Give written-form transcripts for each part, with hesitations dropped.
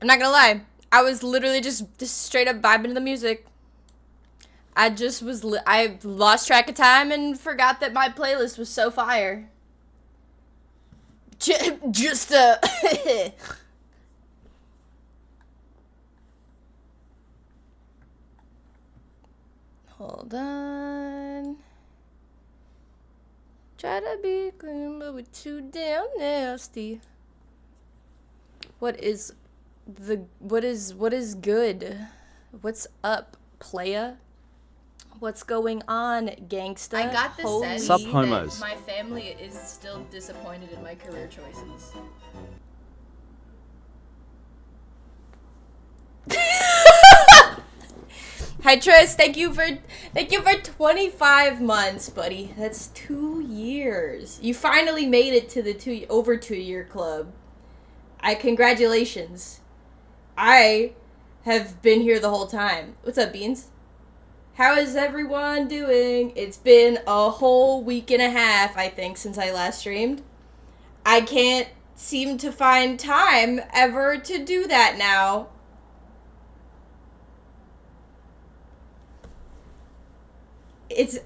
I'm not gonna lie. I was literally just straight up vibing to the music. I just was, I lost track of time and forgot that my playlist was so fire. Just, hold on. Try to be clean, but we're too damn nasty. What is good? What's up, playa? What's going on, gangsta? I got the sense Sup, that homos? my family is still disappointed in my career choices. Hi Tris, thank you for 25 months, buddy. That's 2 years. You finally made it to the over 2 year club. Congratulations. I have been here the whole time. What's up, Beans? How is everyone doing? It's been a whole week and a half, I think, since I last streamed. I can't seem to find time ever to do that now. It's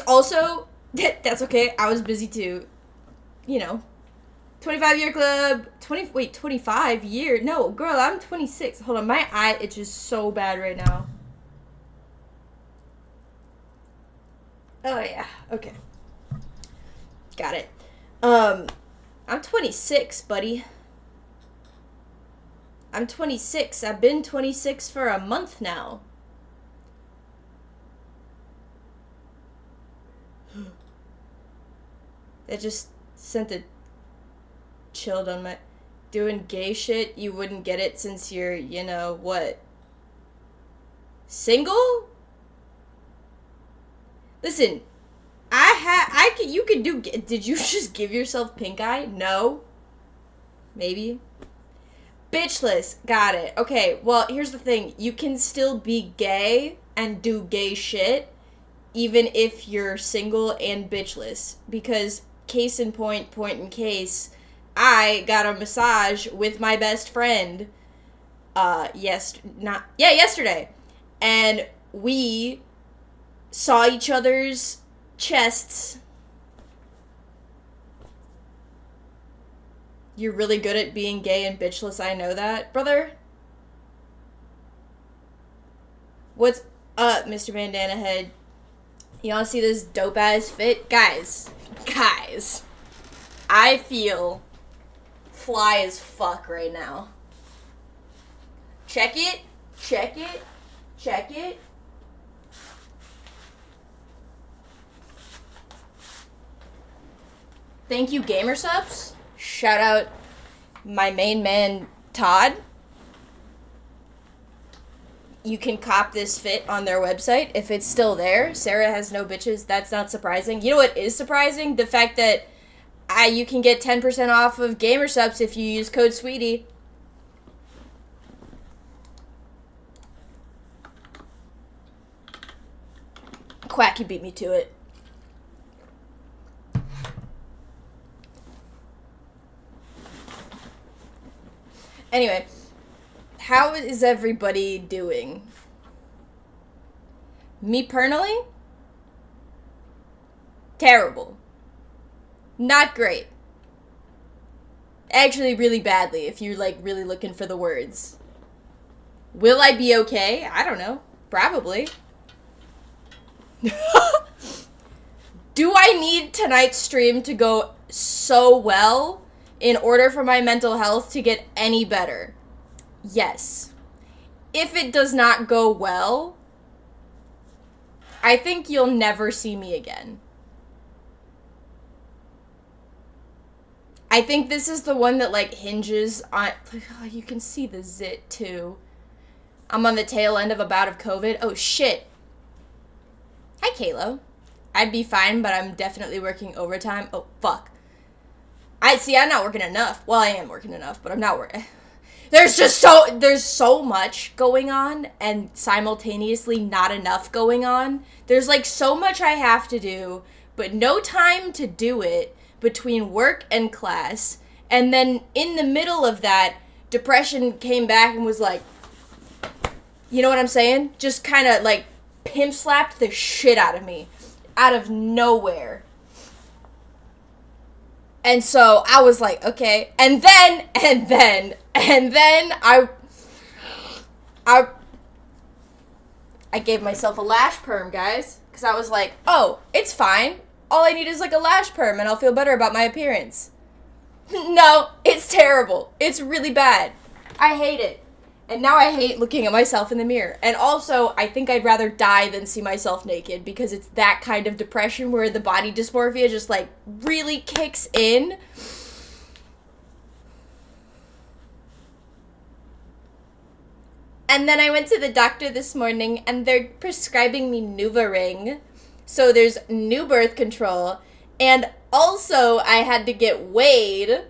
also, that's okay, I was busy too. 25-year club, 25 year, no, girl, I'm 26. Hold on, my eye itches so bad right now. Oh yeah, okay. Got it. I'm 26, buddy. I'm 26. I've been 26 for a month now. It just sent a chilled on my... Doing gay shit, you wouldn't get it since you're, what? Single? Listen, you could do... Did you just give yourself pink eye? No? Maybe? Bitchless. Got it. Okay, well, here's the thing. You can still be gay and do gay shit, even if you're single and bitchless. Because, case in point in case, I got a massage with my best friend, yesterday. And we saw each other's chests. You're really good at being gay and bitchless, I know that. Brother? What's up, Mr. Bandana Head? You wanna see this dope-ass fit? Guys, I feel fly as fuck right now. Check it. Thank you, Gamer Subs. Shout out my main man, Todd. You can cop this fit on their website if it's still there. Sarah has no bitches. That's not surprising. You know what is surprising? The fact that you can get 10% off of Gamer Subs if you use code SWEETIE. Quack, you beat me to it. Anyway, how is everybody doing? Me personally? Terrible. Not great. Actually, really badly, if you're, really looking for the words. Will I be okay? I don't know. Probably. Do I need tonight's stream to go so well in order for my mental health to get any better? Yes. If it does not go well, I think you'll never see me again. I think this is the one that, hinges on... Oh, you can see the zit, too. I'm on the tail end of a bout of COVID. Oh, shit. Hi, Kalo. I'd be fine, but I'm definitely working overtime. Oh, fuck. I'm not working enough. Well, I am working enough, but I'm not working... There's so much going on, and simultaneously not enough going on. There's, so much I have to do, but no time to do it between work and class, And then in the middle of that, depression came back and was like, you know what I'm saying? Just kind of like pimp slapped the shit out of me. Out of nowhere. And so I was like, okay. And then I gave myself a lash perm, guys. Because I was like, oh, it's fine. All I need is like a lash perm and I'll feel better about my appearance. No, it's terrible. It's really bad. I hate it. And now I hate looking at myself in the mirror. And also, I think I'd rather die than see myself naked because it's that kind of depression where the body dysmorphia just like really kicks in. And then I went to the doctor this morning and they're prescribing me NuvaRing. So there's new birth control. And also I had to get weighed.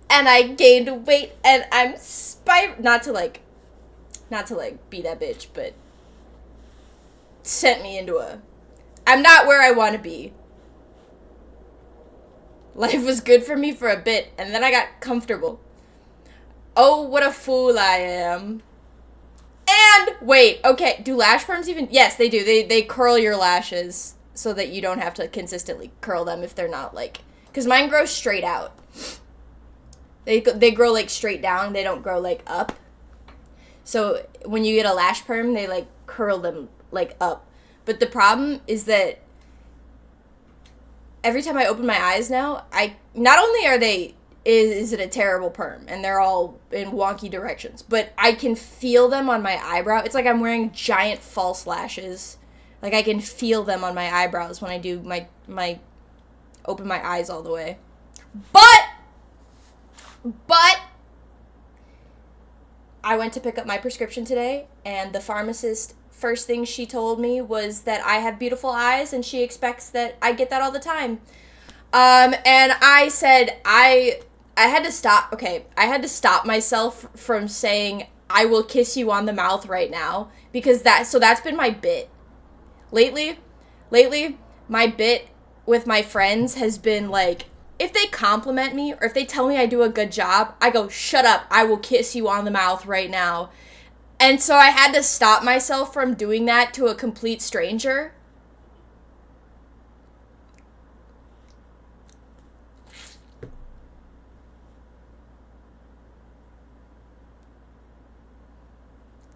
And I gained weight and I'm not to be that bitch, but sent me into I'm not where I want to be. Life was good for me for a bit and then I got comfortable. Oh, what a fool I am. And, wait, okay, do lash perms even? Yes, they do. They curl your lashes so that you don't have to consistently curl them if they're not, like... Because mine grow straight out. They grow, like, straight down. They don't grow, like, up. So, when you get a lash perm, they, like, curl them, like, up. But the problem is that every time I open my eyes now, not only are they... Is it a terrible perm? And they're all in wonky directions. But I can feel them on my eyebrow. It's like I'm wearing giant false lashes. Like I can feel them on my eyebrows when I do my open my eyes all the way. But I went to pick up my prescription today and the pharmacist, first thing she told me was that I have beautiful eyes and she expects that I get that all the time. And I said I had to stop, okay, I had to stop myself from saying, I will kiss you on the mouth right now, because that's been my bit. Lately, my bit with my friends has been like, if they compliment me, or if they tell me I do a good job, I go, shut up, I will kiss you on the mouth right now. And so I had to stop myself from doing that to a complete stranger.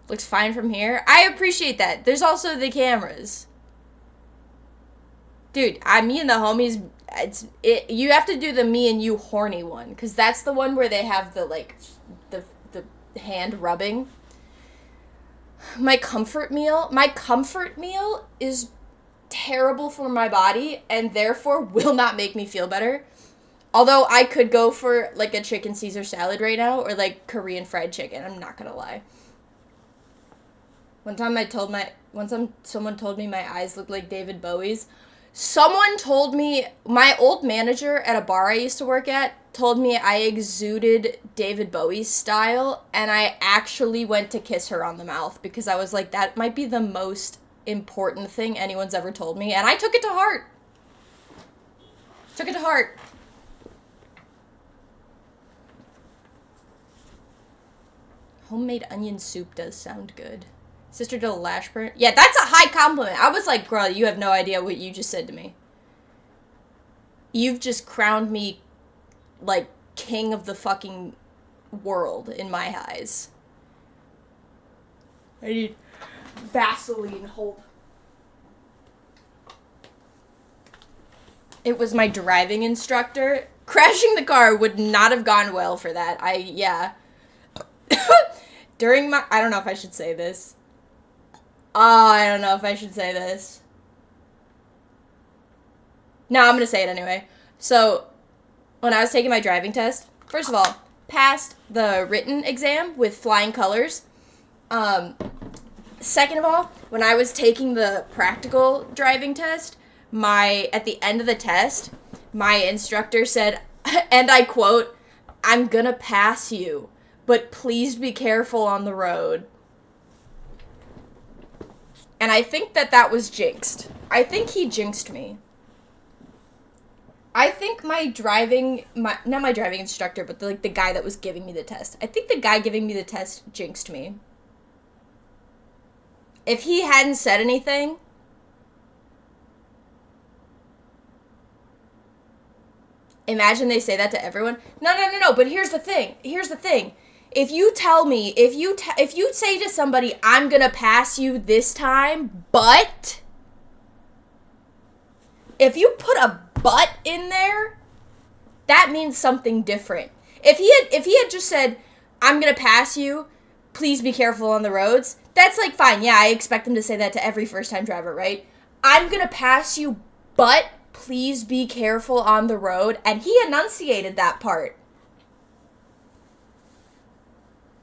Looks fine from here. I appreciate that. There's also the cameras. Dude, me and the homies, you have to do the me and you horny one. Because that's the one where they have the, like, the hand rubbing. My comfort meal is terrible for my body and therefore will not make me feel better. Although I could go for, like, a chicken Caesar salad right now or, like, Korean fried chicken. I'm not gonna lie. One time someone told me my eyes looked like David Bowie's. Someone told me, my old manager at a bar I used to work at told me I exuded David Bowie's style, and I actually went to kiss her on the mouth because I was like, that might be the most important thing anyone's ever told me, and I took it to heart. Homemade onion soup does sound good. Sister did a lash print. Yeah, that's a high compliment. I was like, girl, you have no idea what you just said to me. You've just crowned me, like, king of the fucking world in my eyes. I need Vaseline, hold. It was my driving instructor. Crashing the car would not have gone well for that. Yeah. During I don't know if I should say this. I don't know if I should say this. No, I'm going to say it anyway. So, when I was taking my driving test, first of all, passed the written exam with flying colors. Second of all, when I was taking the practical driving test, at the end of the test, my instructor said, and I quote, "I'm gonna pass you, but please be careful on the road." And I think that was jinxed. I think he jinxed me. I think not my driving instructor, but the guy that was giving me the test. I think the guy giving me the test jinxed me. If he hadn't said anything, imagine they say that to everyone. No, but here's the thing. If you tell me, if you say to somebody, I'm gonna pass you this time, but if you put a but in there, that means something different. If he had just said, I'm gonna pass you, please be careful on the roads, that's like fine. Yeah, I expect them to say that to every first time driver, right? I'm gonna pass you, but please be careful on the road, and he enunciated that part.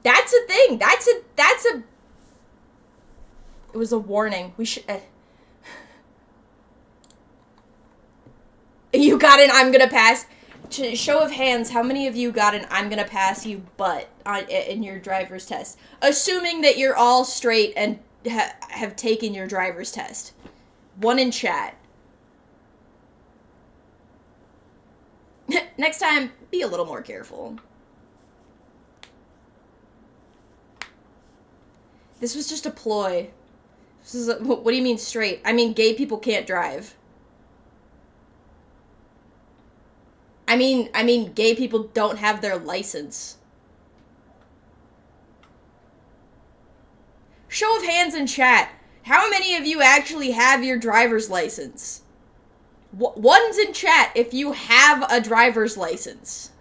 That's a thing. It was a warning. We should. You got an I'm gonna pass. Show of hands, how many of you got an I'm gonna pass you but in your driver's test? Assuming that you're all straight and have taken your driver's test. One in chat. Next time, be a little more careful. This was just a ploy. What do you mean straight? I mean, gay people can't drive. I mean, gay people don't have their license. Show of hands in chat. How many of you actually have your driver's license? One's in chat if you have a driver's license.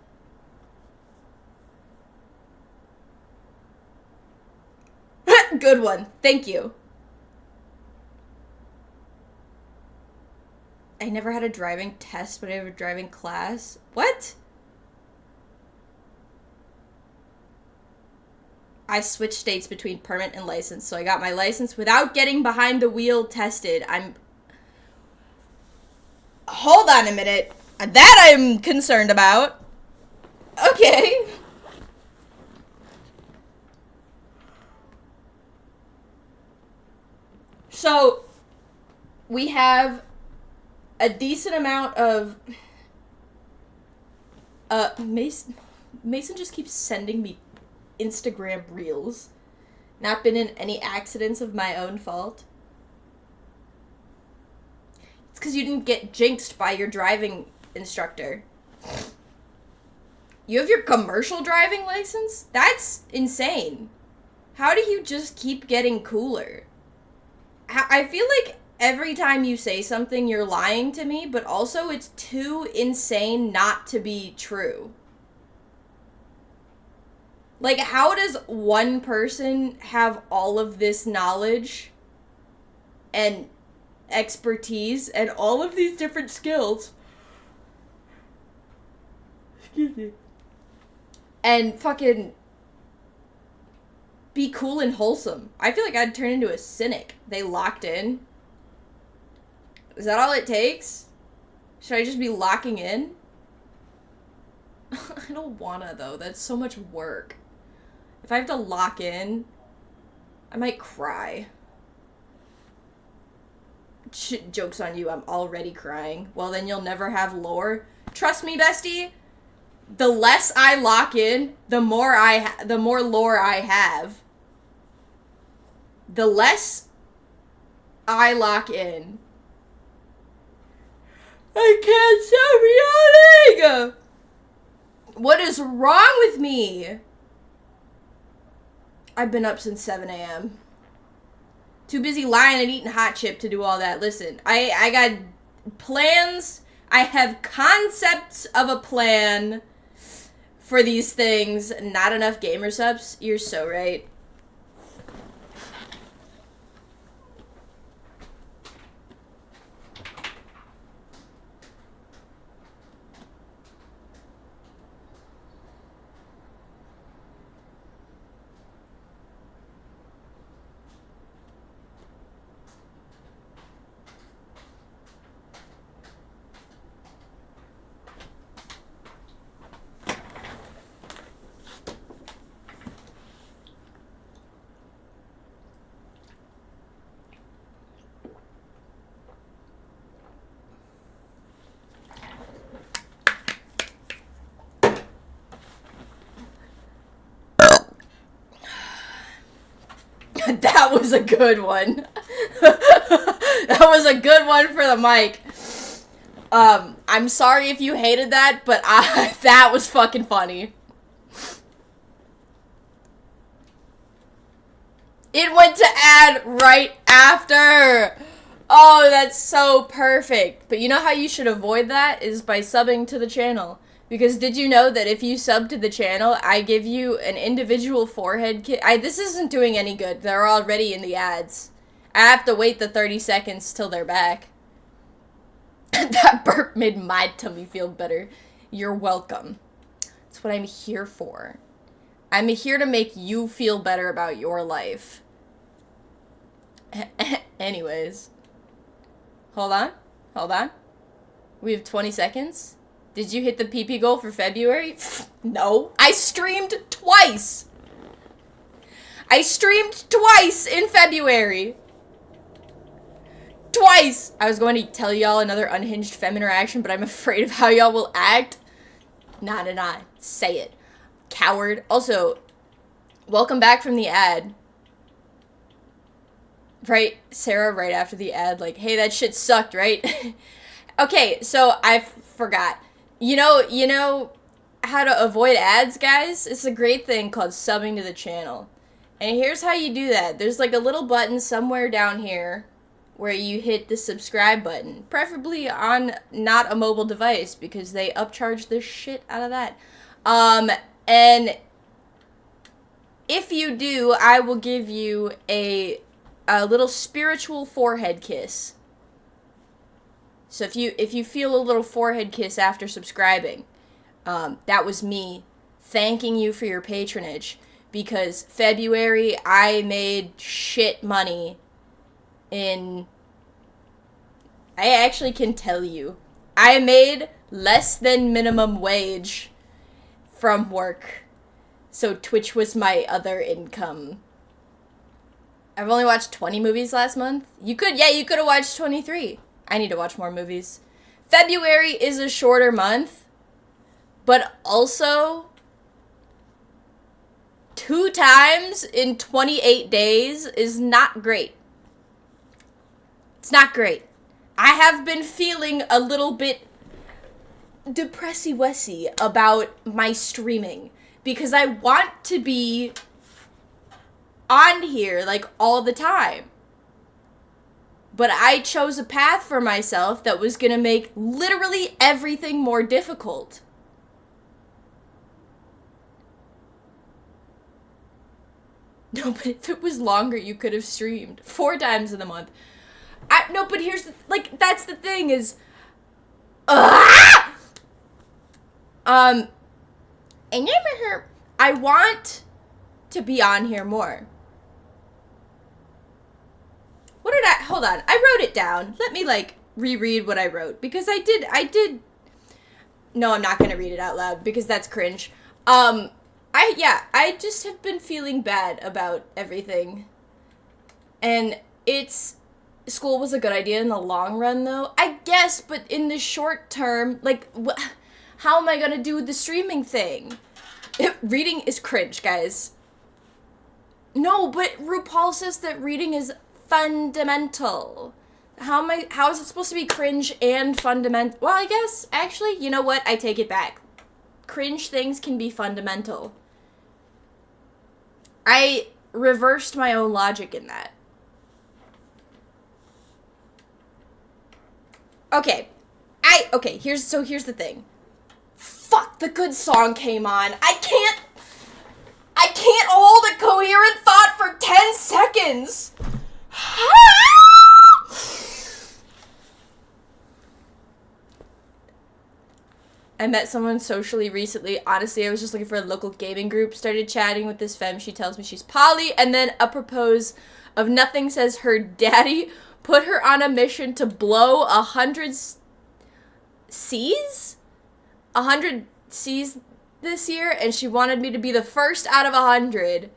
Good one. Thank you. I never had a driving test, but I have a driving class. What? I switched states between permit and license, so I got my license without getting behind the wheel tested. Hold on a minute. That I'm concerned about. Okay. So, we have a decent amount of Mason just keeps sending me Instagram reels. Not been in any accidents of my own fault. It's because you didn't get jinxed by your driving instructor. You have your commercial driving license? That's insane. How do you just keep getting cooler? I feel like every time you say something, you're lying to me, but also it's too insane not to be true. Like, how does one person have all of this knowledge and expertise and all of these different skills? Excuse me. And fucking be cool and wholesome. I feel like I'd turn into a cynic. They locked in. Is that all it takes? Should I just be locking in? I don't wanna, though. That's so much work. If I have to lock in, I might cry. Joke's on you, I'm already crying. Well, then you'll never have lore. Trust me, bestie. The less I lock in, the more lore I have. The less I lock in, I can't stop yawning! What is wrong with me? I've been up since 7 a.m. Too busy lying and eating hot chip to do all that. Listen, I got plans. I have concepts of a plan for these things. Not enough gamer subs. You're so right. That was a good one. That was a good one for the mic. I'm sorry if you hated that, but that was fucking funny. It went to ad right after. Oh, that's so perfect. But you know how you should avoid that is by subbing to the channel. Because did you know that if you sub to the channel, I give you an individual forehead kiss? This isn't doing any good. They're already in the ads. I have to wait the 30 seconds till they're back. That burp made my tummy feel better. You're welcome. That's what I'm here for. I'm here to make you feel better about your life. Anyways. Hold on. We have 20 seconds. Did you hit the PP goal for February? No. I streamed twice. I streamed twice in February. Twice! I was going to tell y'all another unhinged femme interaction, but I'm afraid of how y'all will act. Nah. Say it. Coward. Also, welcome back from the ad. Right, Sarah, right after the ad, like, hey, that shit sucked, right? Okay, so I forgot. You know how to avoid ads, guys? It's a great thing called subbing to the channel. And here's how you do that. There's like a little button somewhere down here where you hit the subscribe button. Preferably on not a mobile device because they upcharge the shit out of that. And if you do, I will give you a little spiritual forehead kiss. So if you feel a little forehead kiss after subscribing, that was me thanking you for your patronage. Because February, I made shit money I actually can tell you, I made less than minimum wage from work. So Twitch was my other income. I've only watched 20 movies last month. You could have watched 23. I need to watch more movies. February is a shorter month, but also 2 times in 28 days is not great. It's not great. I have been feeling a little bit depressy-wessy about my streaming because I want to be on here like all the time. But I chose a path for myself that was gonna make literally everything more difficult. No, but if it was longer, you could have streamed 4 times in the month. No, but here's that's the thing is, and I want to be on here more. Hold on, I wrote it down. Let me, reread what I wrote, because I did, no, I'm not gonna read it out loud, because that's cringe. I just have been feeling bad about everything, and school was a good idea in the long run, though, I guess, but in the short term, how am I gonna do the streaming thing? Reading is cringe, guys. No, but RuPaul says that reading is fundamental. How is it supposed to be cringe and fundamental? Well, I guess, actually, you know what? I take it back. Cringe things can be fundamental. I reversed my own logic in that. Okay. Here's the thing. Fuck, the good song came on. I can't hold a coherent thought for 10 seconds. I met someone socially recently. Honestly, I was just looking for a local gaming group. Started chatting with this femme. She tells me she's poly. And then apropos of nothing says her daddy put her on a mission to blow 100 C's? 100 C's this year. And she wanted me to be the first out of 100.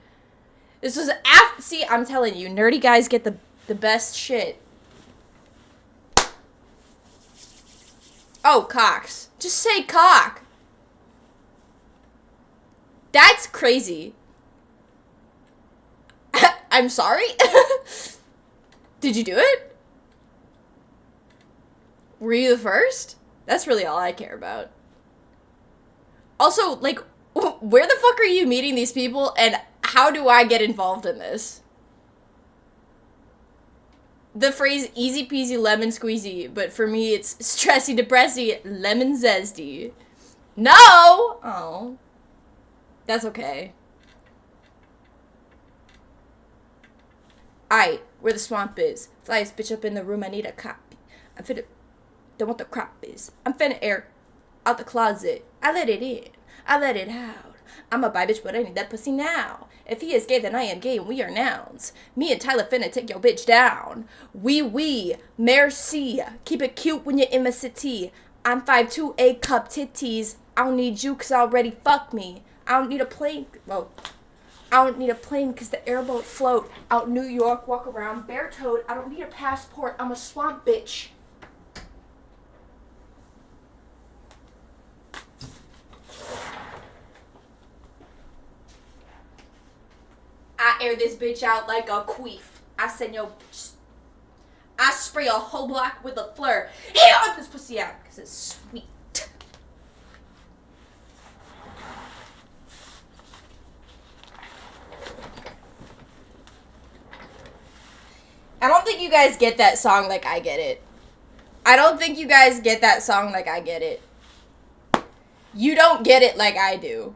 This was after... See, I'm telling you, nerdy guys get the best shit. Oh, cocks. Just say cock. That's crazy. I I'm sorry? Did you do it? Were you the first? That's really all I care about. Also, like, where the fuck are you meeting these people, and how do I get involved in this? The phrase easy peasy lemon squeezy, but for me it's stressy depressy lemon zesty. No! Oh. That's okay. Aight, where the swamp is. Flyest bitch up in the room, I need a copy. I'm finna... Don't want the crop is. I'm finna air out the closet. I let it in. I let it out. I'm a bi bitch, but I need that pussy now. If he is gay, then I am gay, and we are nouns. Me and Tyler finna take your bitch down. Oui, merci. Keep it cute when you're in my city. I'm 5'2", A cup titties. I don't need you, cause I already fuck me. I don't need a plane. Well, I don't need a plane, cause the airboat float. Out New York, walk around bare-toed. I don't need a passport. I'm a swamp bitch. I air this bitch out like a queef. I spray a whole block with a fleur. Air this pussy out, because it's sweet. I don't think you guys get that song like I get it. I don't think you guys get that song like I get it. You don't get it like I do.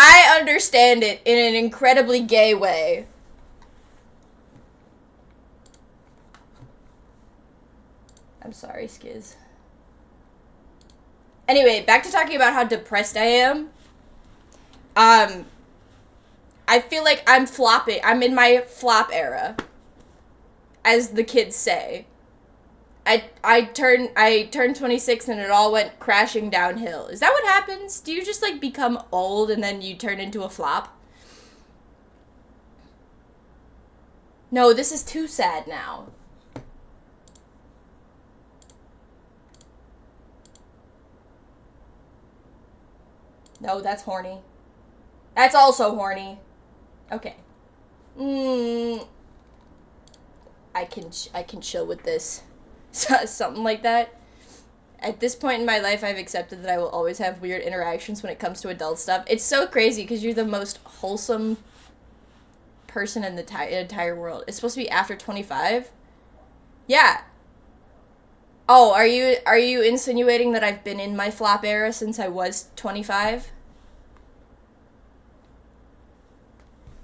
I understand it in an incredibly gay way. I'm sorry, Skiz. Anyway, back to talking about how depressed I am. I feel like I'm flopping. I'm in my flop era, as the kids say. I turned 26 and it all went crashing downhill. Is that what happens? Do you just like become old and then you turn into a flop? No, this is too sad now. No, that's horny. That's also horny. Okay. I can chill with this. Something like that. At this point in my life, I've accepted that I will always have weird interactions when it comes to adult stuff. It's so crazy because you're the most wholesome person in the entire world. It's supposed to be after 25? Yeah. Oh, are you insinuating that I've been in my flop era since I was 25?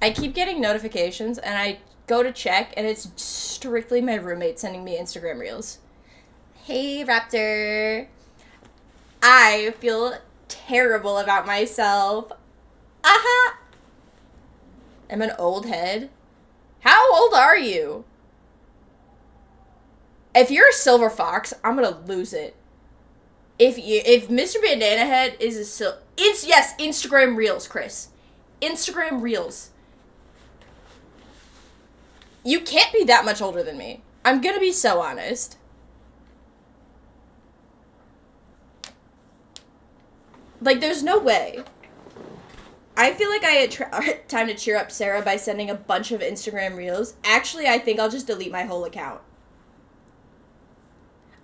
I keep getting notifications and I go to check and it's strictly my roommate sending me Instagram reels. Hey, Raptor. I feel terrible about myself. Aha! I'm an old head. How old are you? If you're a silver fox, I'm gonna lose it. If Mr. Bandana Head is a yes, Instagram reels, Chris. Instagram reels. You can't be that much older than me. I'm gonna be so honest. Like, there's no way. I feel like I had time to cheer up Sarah by sending a bunch of Instagram reels. Actually, I think I'll just delete my whole account.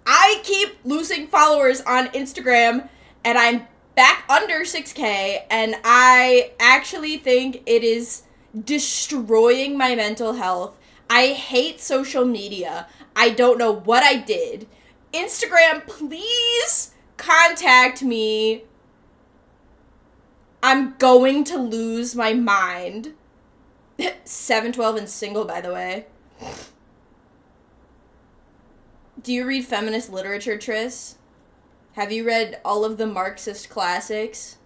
I keep losing followers on Instagram, and I'm back under 6K, and I actually think it is destroying my mental health. I hate social media. I don't know what I did. Instagram, please contact me. I'm going to lose my mind. 7'12" and single, by the way. Do you read feminist literature, Tris? Have you read all of the Marxist classics?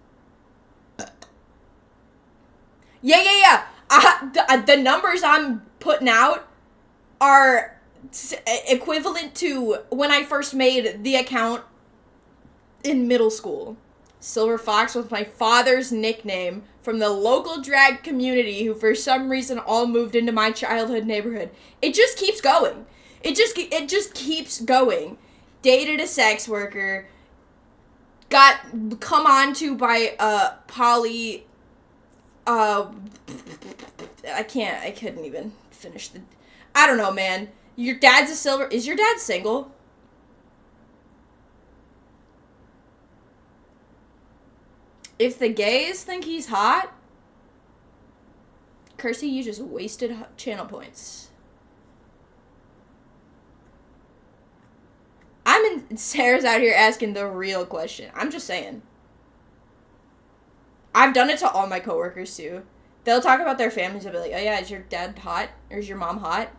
Yeah. The numbers I'm putting out are equivalent to when I first made the account in middle school. Silver Fox was my father's nickname from the local drag community who for some reason all moved into my childhood neighborhood. It just keeps going. It just keeps going. Dated a sex worker. Got come on to by a poly I couldn't even finish I don't know, man. Your dad's is your dad single? If the gays think he's hot, Kersey, you just wasted channel points. Sarah's out here asking the real question. I'm just saying. I've done it to all my coworkers, too. They'll talk about their families. They'll be like, oh, yeah, is your dad hot? Or is your mom hot?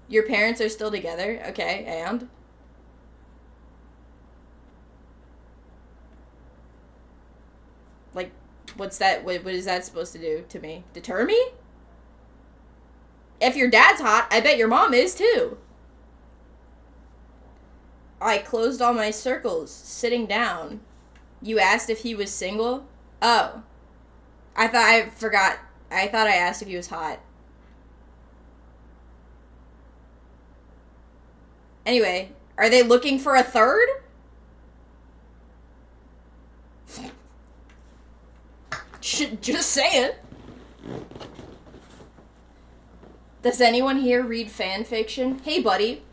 Your parents are still together? Okay, and? Like, what's that? What is that supposed to do to me? Deter me? If your dad's hot, I bet your mom is, too. I closed all my circles, sitting down. You asked if he was single? Oh. I thought I asked if he was hot. Anyway, are they looking for a third? Just saying. Does anyone here read fan fiction? Hey, buddy.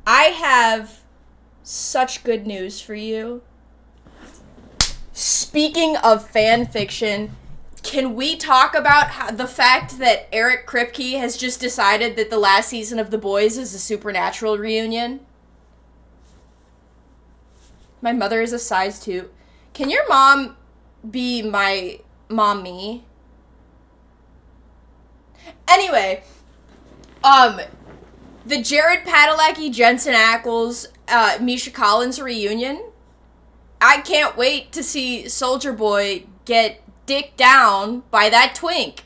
I have such good news for you. Speaking of fan fiction, can we talk about the fact that Eric Kripke has just decided that the last season of The Boys is a Supernatural reunion? My mother is a size 2. Can your mom be my mommy? Anyway, the Jared Padalecki, Jensen Ackles, Misha Collins reunion. I can't wait to see Soulja Boy get dicked down by that twink.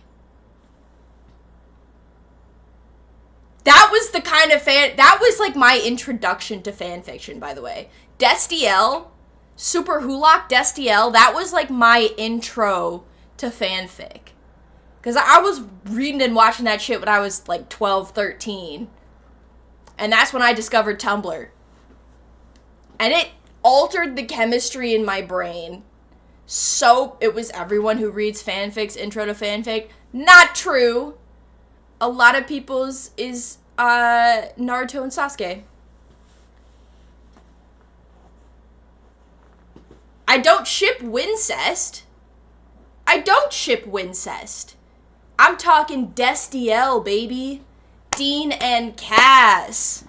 That was the kind of that was like my introduction to fan fiction, by the way. Destiel, Super Hulock Destiel, that was like my intro to fanfic. Because I was reading and watching that shit when I was like 12, 13. And that's when I discovered Tumblr. And it altered the chemistry in my brain. So it was everyone who reads fanfic's intro to fanfic. Not true. A lot of people's is Naruto and Sasuke. I don't ship Wincest. I'm talking Destiel, baby. Dean and Cass.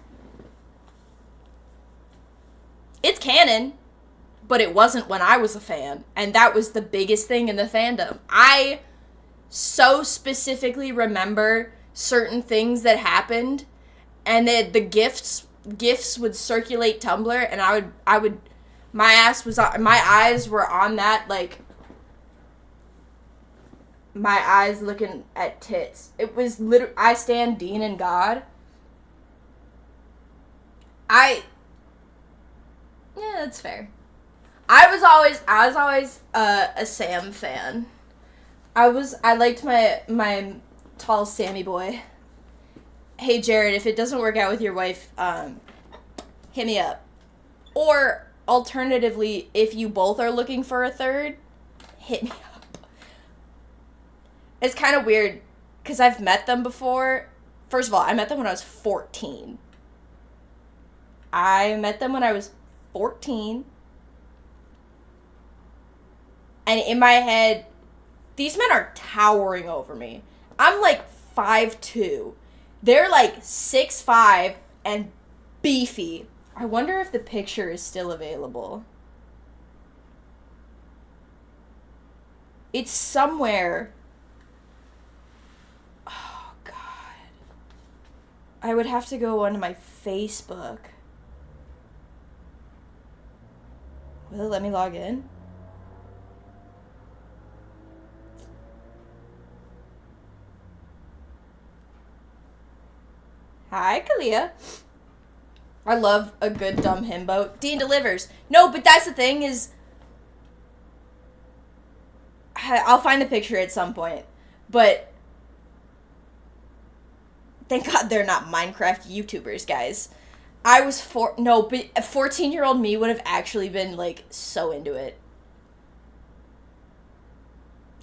It's canon, but it wasn't when I was a fan, and that was the biggest thing in the fandom. I so specifically remember certain things that happened, and that the gifs would circulate Tumblr, and I would my eyes were on that, like, my eyes looking at tits. It was literally, I stand Dean and God. Yeah, that's fair. I was always a Sam fan. I liked my tall Sammy boy. Hey Jared, if it doesn't work out with your wife, hit me up. Or alternatively, if you both are looking for a third, hit me up. It's kind of weird, because I've met them before. First of all, I met them when I was 14. And in my head, these men are towering over me. I'm like 5'2". They're like 6'5" and beefy. I wonder if the picture is still available. It's somewhere. Oh, God. I would have to go onto my Facebook. Will it let me log in? Hi, Kalia. I love a good dumb himbo. Dean delivers. No, but that's the thing is, I'll find the picture at some point. But thank God they're not Minecraft YouTubers, guys. I was no, but a 14-year-old me would have actually been, like, so into it.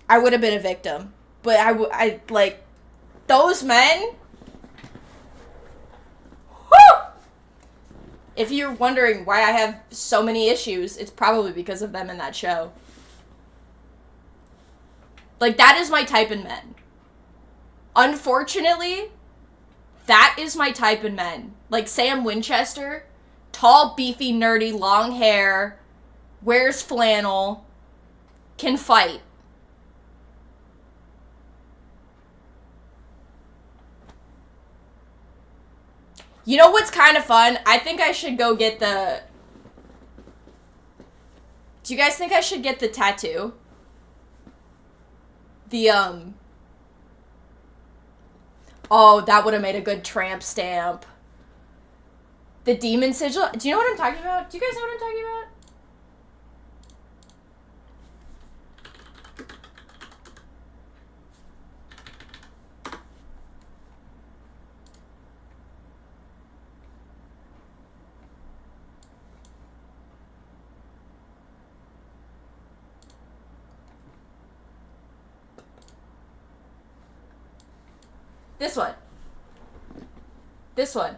I would have been a victim. But I like, those men... Whew! If you're wondering why I have so many issues, it's probably because of them in that show. Like, that is my type in men. Unfortunately, that is my type in men. Like, Sam Winchester, tall, beefy, nerdy, long hair, wears flannel, can fight. You know what's kind of fun? I think I should go get the... Do you guys think I should get the tattoo? Oh, that would have made a good tramp stamp. The demon sigil. Do you know what I'm talking about? Do you guys know what I'm talking about? This one. This one.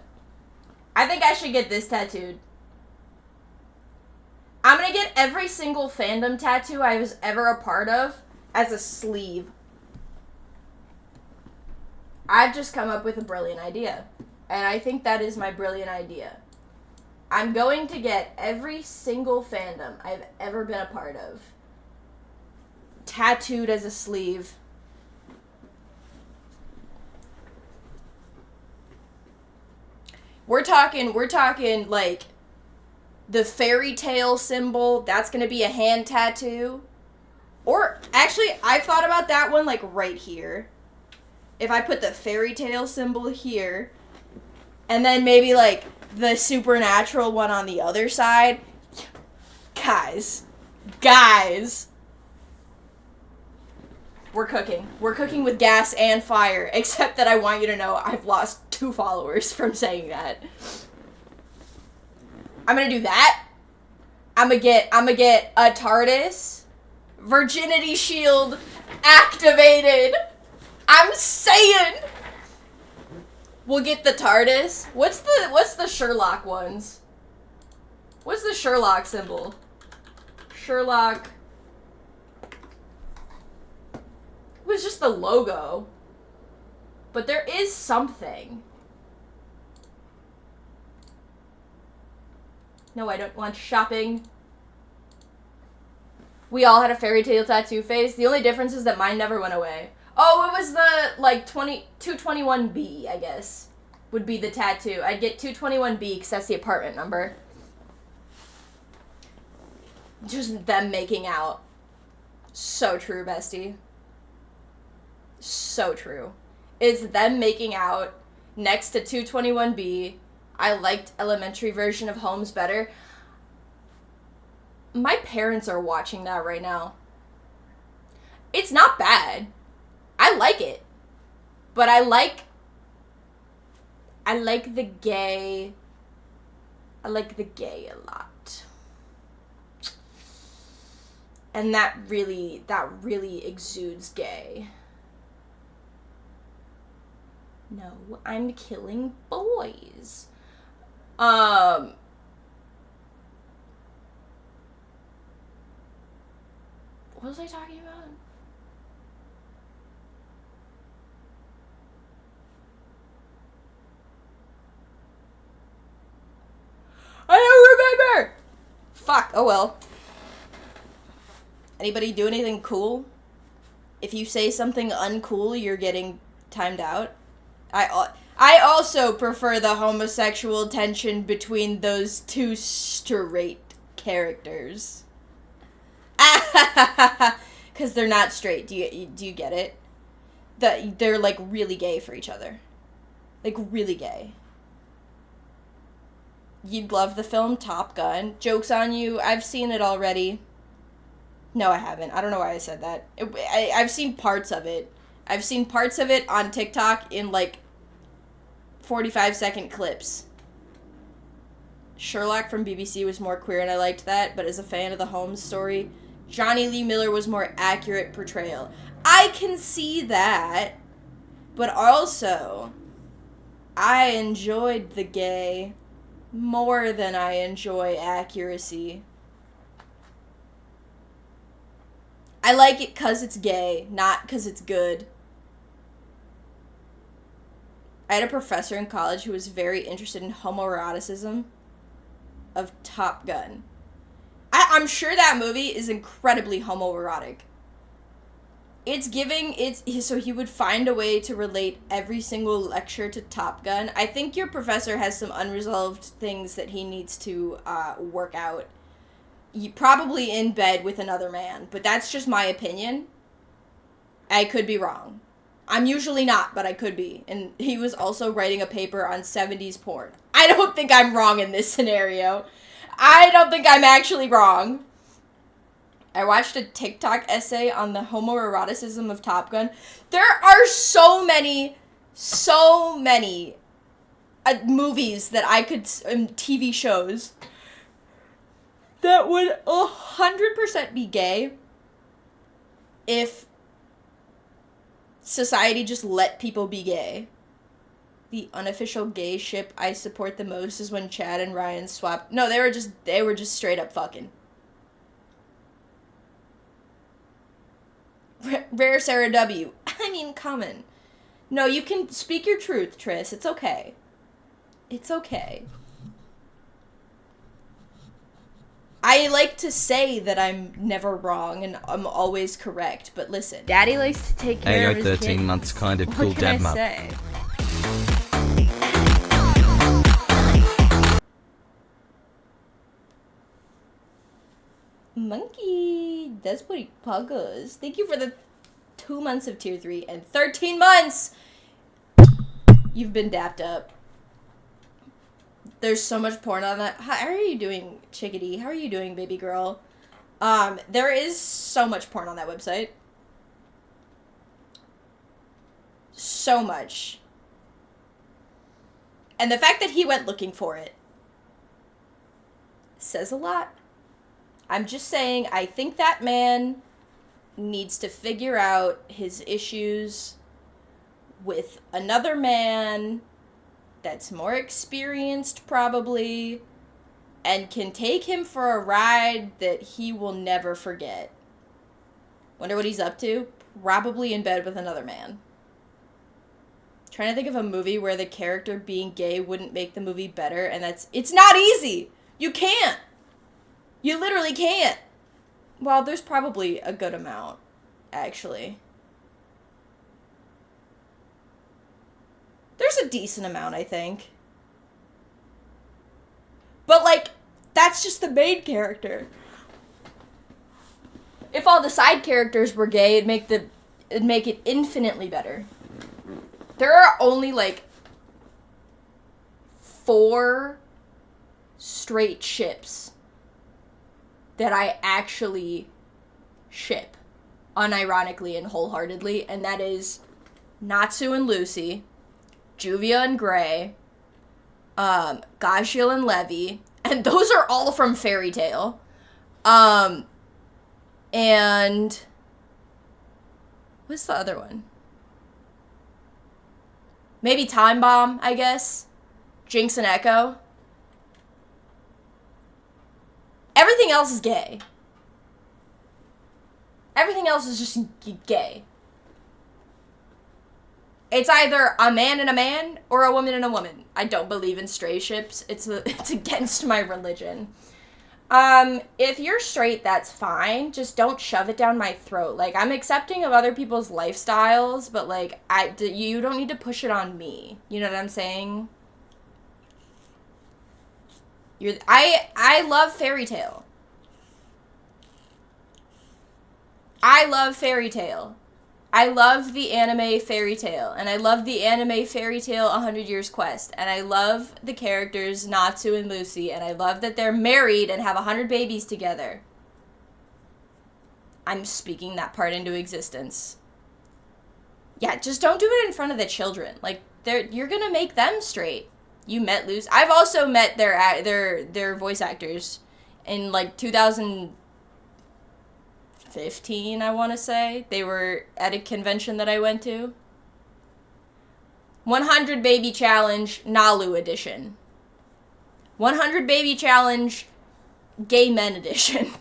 I think I should get this tattooed. I'm gonna get every single fandom tattoo I was ever a part of as a sleeve. I've just come up with a brilliant idea. And I think that is my brilliant idea. I'm going to get every single fandom I've ever been a part of tattooed as a sleeve. We're talking, like, the fairy tale symbol, that's gonna be a hand tattoo. Or, actually, I've thought about that one, like, right here. If I put the fairy tale symbol here, and then maybe, like, the supernatural one on the other side. Guys. We're cooking. We're cooking with gas and fire, except that I want you to know I've lost 2 followers from saying that. I'm gonna do that. I'm gonna get a TARDIS. Virginity shield activated. I'm saying. We'll get the TARDIS. What's the Sherlock ones? What's the Sherlock symbol? Sherlock. It was just the logo. But there is something. No, I don't want shopping. We all had a fairy tale tattoo phase. The only difference is that mine never went away. Oh, it was the, like, 221B, I guess, would be the tattoo. I'd get 221B because that's the apartment number. Just them making out. So true, bestie. So true. It's them making out next to 221B. I liked elementary version of Holmes better. My parents are watching that right now. It's not bad. I like it. But I like the gay. I like the gay a lot. And that really exudes gay. No, I'm killing boys. What was I talking about? I don't remember! Fuck, oh well. Anybody do anything cool? If you say something uncool, you're getting timed out. I also prefer the homosexual tension between those 2 straight characters. Because they're not straight. Do you get it? They're, like, really gay for each other. Like, really gay. You'd love the film Top Gun. Joke's on you. I've seen it already. No, I haven't. I don't know why I said that. I've seen parts of it. I've seen parts of it on TikTok in, like, 45-second clips. Sherlock from BBC was more queer and I liked that, but as a fan of the Holmes story, Johnny Lee Miller was more accurate portrayal. I can see that, but also, I enjoyed the gay more than I enjoy accuracy. I like it because it's gay, not because it's good. I had a professor in college who was very interested in homoeroticism of Top Gun. I'm sure that movie is incredibly homoerotic. So he would find a way to relate every single lecture to Top Gun. I think your professor has some unresolved things that he needs to work out. Probably in bed with another man, but that's just my opinion. I could be wrong. I'm usually not, but I could be. And he was also writing a paper on 70s porn. I don't think I'm wrong in this scenario. I don't think I'm actually wrong. I watched a TikTok essay on the homoeroticism of Top Gun. There are so many movies that I could, TV shows, that would 100% be gay if society just let people be gay. The unofficial gay ship I support the most is when Chad and Ryan swapped. No, they were just straight up fucking. Rare Sarah W. I mean, common. No, you can speak your truth, Tris. It's okay. It's okay. I like to say that I'm never wrong and I'm always correct, but listen. Daddy likes to take care of his 13 kids. months kind of cool dad What mum. can I say? Monkey, that's pretty puggers. Thank you for the 2 months of tier 3 and 13 months! You've been dapped up. There's so much porn on that. How are you doing, chickadee? How are you doing, baby girl? There is so much porn on that website. So much. And the fact that he went looking for it says a lot. I'm just saying, I think that man needs to figure out his issues with another man that's more experienced, probably, and can take him for a ride that he will never forget. Wonder what he's up to? Probably in bed with another man. Trying to think of a movie where the character being gay wouldn't make the movie better, and it's not easy! You can't! You literally can't! Well, there's probably a good amount, actually. There's a decent amount, I think. But, like, that's just the main character. If all the side characters were gay, it'd make it infinitely better. There are only, like, 4 straight ships that I actually ship, unironically and wholeheartedly, and that is Natsu and Lucy, Juvia and Gray, Gajil and Levi, and those are all from Fairy Tail. And what's the other one? Maybe Time Bomb, I guess. Jinx and Echo. Everything else is gay. Everything else is just gay. It's either a man and a man or a woman and a woman. I don't believe in stray ships. It's against my religion. If you're straight, that's fine. Just don't shove it down my throat. Like, I'm accepting of other people's lifestyles, but, like, you don't need to push it on me. You know what I'm saying? I love Fairy Tail. I love Fairy Tail. I love the anime Fairy Tail, and I love the anime Fairy Tail 100 Years Quest, and I love the characters Natsu and Lucy, and I love that they're married and have 100 babies together. I'm speaking that part into existence. Yeah, just don't do it in front of the children. Like, you're gonna make them straight. You met Lucy. I've also met their voice actors in like 2015, I want to say. They were at a convention that I went to. 100 Baby Challenge Nalu edition. 100 Baby Challenge Gay Men edition.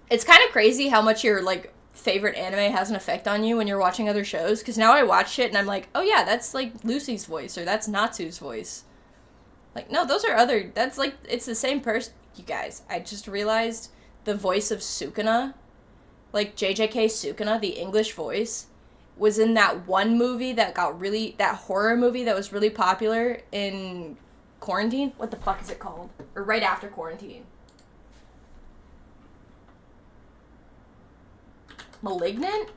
It's kind of crazy how much your, like, favorite anime has an effect on you when you're watching other shows, because now I watch it and I'm like, oh yeah, that's, like, Lucy's voice, or that's Natsu's voice. Like, no, those are other, that's, like, it's the same person. You guys, I just realized the voice of Sukuna, like, JJK Sukuna, the English voice, was in that one movie that horror movie that was really popular in quarantine. What the fuck is it called? Or right after quarantine. Malignant?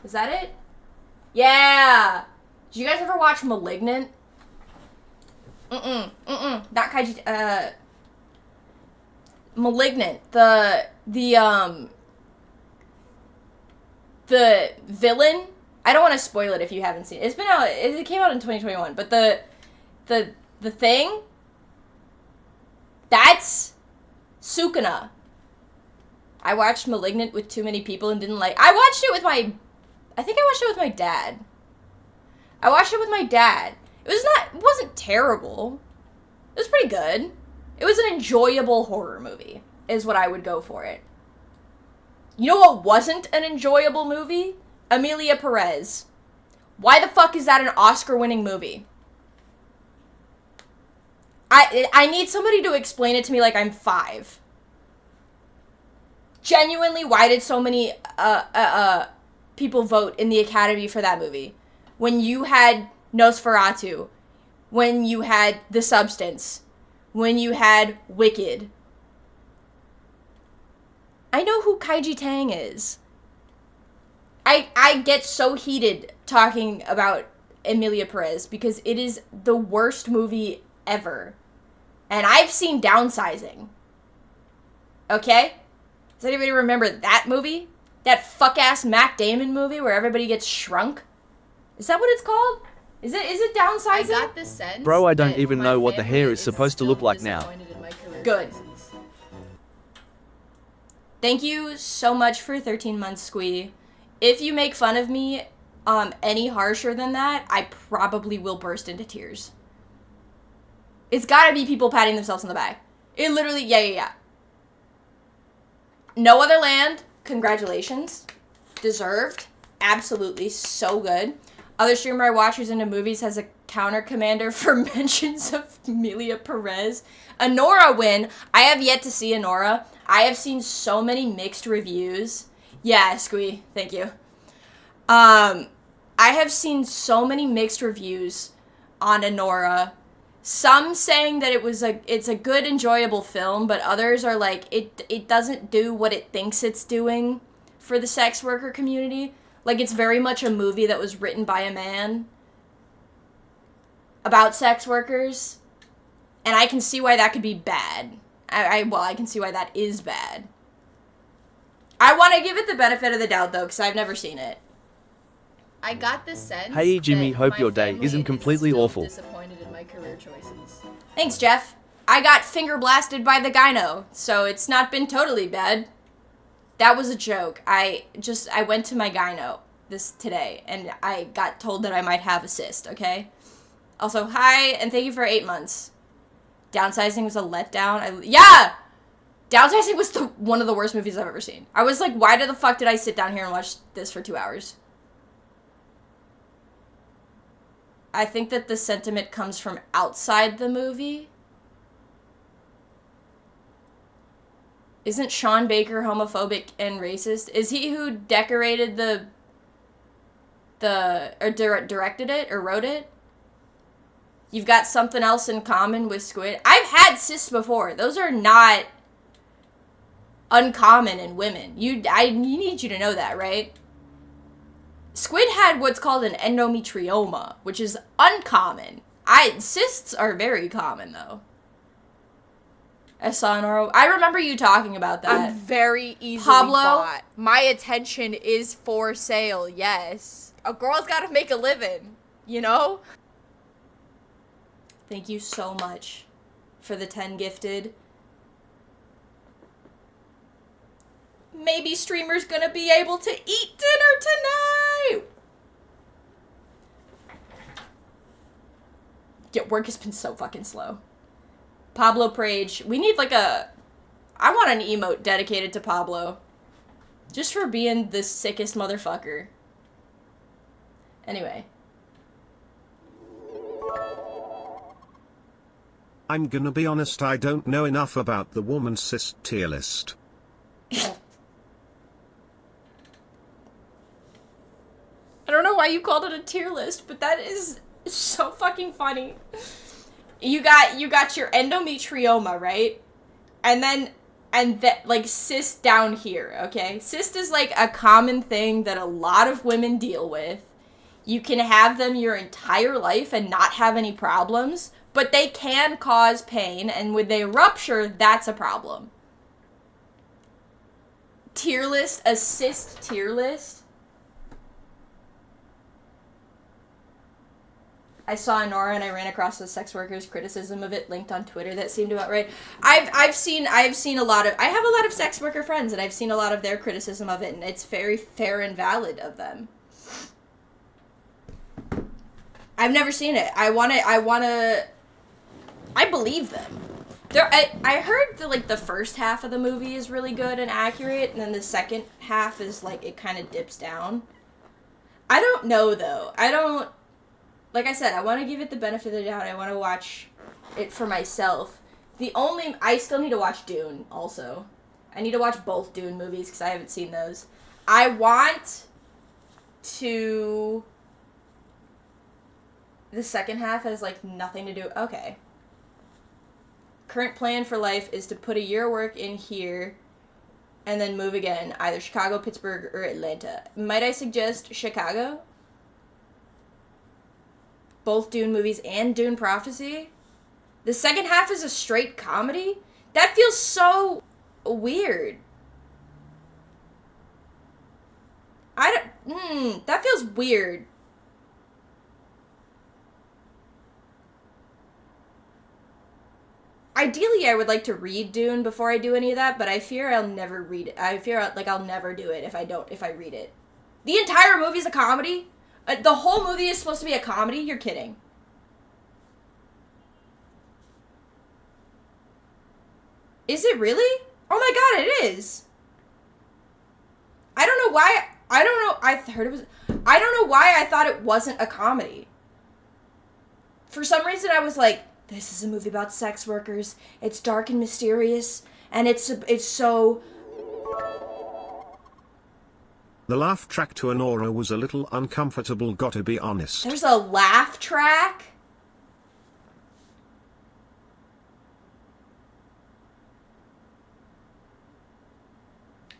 Is that it? Yeah! Did you guys ever watch Malignant? Not Kaiji, Malignant. The villain, I don't want to spoil it if you haven't seen it. It's been out, it came out in 2021, but the thing, that's Sukuna. I watched Malignant with too many people and didn't like... I watched it with my dad. It wasn't terrible. It was pretty good. It was an enjoyable horror movie, is what I would go for it. You know what wasn't an enjoyable movie? Emilia Perez. Why the fuck is that an Oscar-winning movie? I need somebody to explain it to me like I'm 5. Genuinely, why did so many people vote in the Academy for that movie? When you had Nosferatu, when you had The Substance, when you had Wicked. I know who Kaiji Tang is. I get so heated talking about Emilia Perez because it is the worst movie ever. And I've seen Downsizing. Okay? Does anybody remember that movie? That fuck-ass Matt Damon movie where everybody gets shrunk? Is that what it's called? Is it Downsizing? I got the sense. Bro, I don't even know what the hair is supposed to look like now. Good. Thank you so much for 13 months, Squee. If you make fun of me any harsher than that, I probably will burst into tears. It's gotta be people patting themselves on the back. It literally, yeah. No Other Land, congratulations. Deserved. Absolutely, so good. Other streamer I watch who's into movies has a counter commander for mentions of Emilia Perez. Anora win. I have yet to see Anora. I have seen so many mixed reviews. Yeah, Squee, thank you. I have seen so many mixed reviews on Anora. Some saying that it's a good, enjoyable film, but others are like, it doesn't do what it thinks it's doing for the sex worker community. Like, it's very much a movie that was written by a man about sex workers, and I can see why that could be bad. I can see why that is bad. I want to give it the benefit of the doubt, though, because I've never seen it. I got the sense. Hey Jimmy, that hope my your day family isn't is completely still awful. Disappointed in my career choices. Thanks, Jeff. I got finger blasted by the gyno, so it's not been totally bad. That was a joke. I went to my gyno today, and I got told that I might have a cyst, okay? Also, hi, and thank you for 8 months. Downsizing was a letdown. Yeah! Downsizing was one of the worst movies I've ever seen. I was like, why the fuck did I sit down here and watch this for 2 hours? I think that the sentiment comes from outside the movie. Isn't Sean Baker homophobic and racist? Is he who decorated directed it or wrote it? You've got something else in common with Squid. I've had cysts before. Those are not uncommon in women. You need you to know that, right? Squid had what's called an endometrioma, which is uncommon. Cysts are very common, though. I saw Nora. I remember you talking about that. I'm very easily Pablo? bought. My attention is for sale, yes. A girl's gotta make a living, you know? Thank you so much for the 10 gifted. Maybe streamer's gonna be able to eat dinner tonight! Yeah, work has been so fucking slow. Pablo Prage. We need like a... I want an emote dedicated to Pablo. Just for being the sickest motherfucker. Anyway. I'm gonna be honest, I don't know enough about the woman cis tier list. I don't know why you called it a tier list, but that is so fucking funny. You got your endometrioma, right? And that like cyst down here, okay? Cyst is like a common thing that a lot of women deal with. You can have them your entire life and not have any problems, but they can cause pain, and when they rupture, that's a problem. Tier list, a cyst tier list. I saw Nora and I ran across the sex workers' criticism of it linked on Twitter. That seemed about right. I've seen a lot of... I have a lot of sex worker friends, and I've seen a lot of their criticism of it, and it's very fair and valid of them. I've never seen it. I believe them. I heard that, like, the first half of the movie is really good and accurate, and then the second half is, like, it kind of dips down. I don't know, though. Like I said, I want to give it the benefit of the doubt. I want to watch it for myself. I still need to watch Dune, also. I need to watch both Dune movies, because I haven't seen those. I want to... The second half has, like, nothing to do... Okay. Current plan for life is to put a year of work in here, and then move again. Either Chicago, Pittsburgh, or Atlanta. Might I suggest Chicago? Both Dune movies and Dune Prophecy. The second half is a straight comedy? That feels so weird. That feels weird. Ideally, I would like to read Dune before I do any of that, but I fear I'll never read it. I fear like I'll never do it if I read it. The entire movie's a comedy? The whole movie is supposed to be a comedy? You're kidding. Is it really? Oh my god, it is. I don't know why. I don't know why I thought it wasn't a comedy. For some reason, I was like, this is a movie about sex workers. It's dark and mysterious, and it's so... The laugh track to Anora was a little uncomfortable, gotta be honest. There's a laugh track?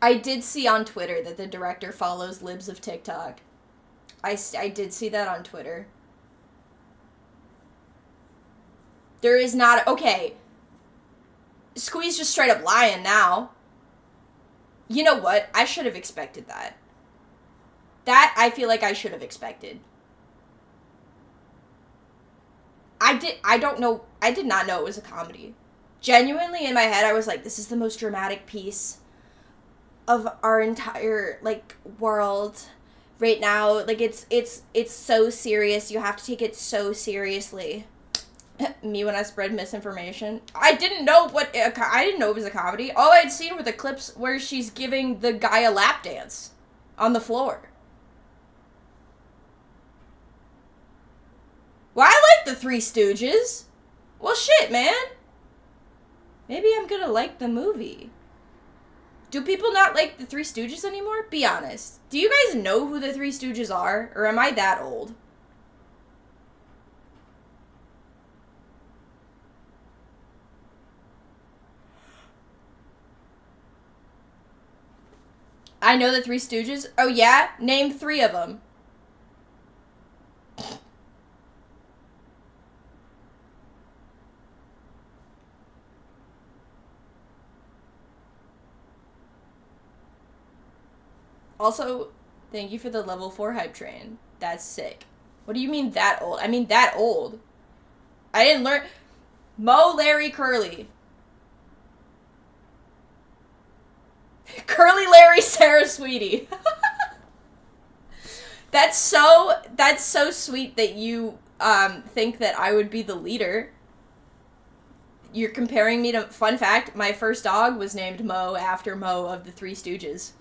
I did see on Twitter that the director follows libs of TikTok. I did see that on Twitter. There is not... Okay. Squeeze just straight up lying now. You know what? I should have expected that. That, I feel like I should have expected. I did not know it was a comedy. Genuinely, in my head, I was like, this is the most dramatic piece of our entire, like, world right now. Like, it's so serious. You have to take it so seriously. Me when I spread misinformation. I didn't know it was a comedy. All I'd seen were the clips where she's giving the guy a lap dance on the floor. Well, I like the Three Stooges. Well, shit, man. Maybe I'm gonna like the movie. Do people not like the Three Stooges anymore? Be honest. Do you guys know who the Three Stooges are? Or am I that old? I know the Three Stooges. Oh, yeah? Name 3 of them. Also, thank you for the level 4 hype train. That's sick. What do you mean that old? I mean that old. I didn't learn... Mo, Larry, Curly. Curly, Larry, Sarah, Sweetie. That's so sweet that you think that I would be the leader. You're comparing me to... Fun fact, my first dog was named Mo after Mo of the Three Stooges.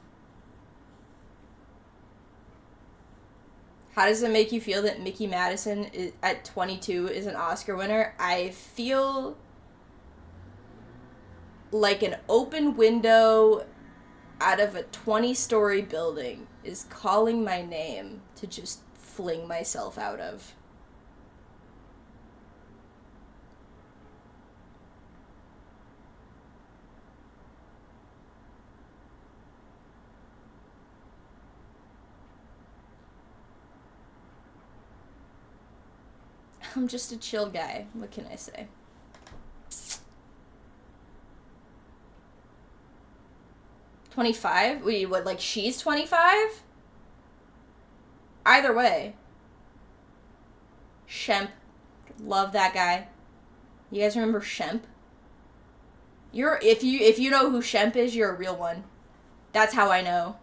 How does it make you feel that Mickey Madison at 22 is an Oscar winner? I feel like an open window out of a 20-story building is calling my name to just fling myself out of. I'm just a chill guy. What can I say? $25? Wait, what, like she's 25? Either way. Shemp. Love that guy. You guys remember Shemp? If you know who Shemp is, you're a real one. That's how I know.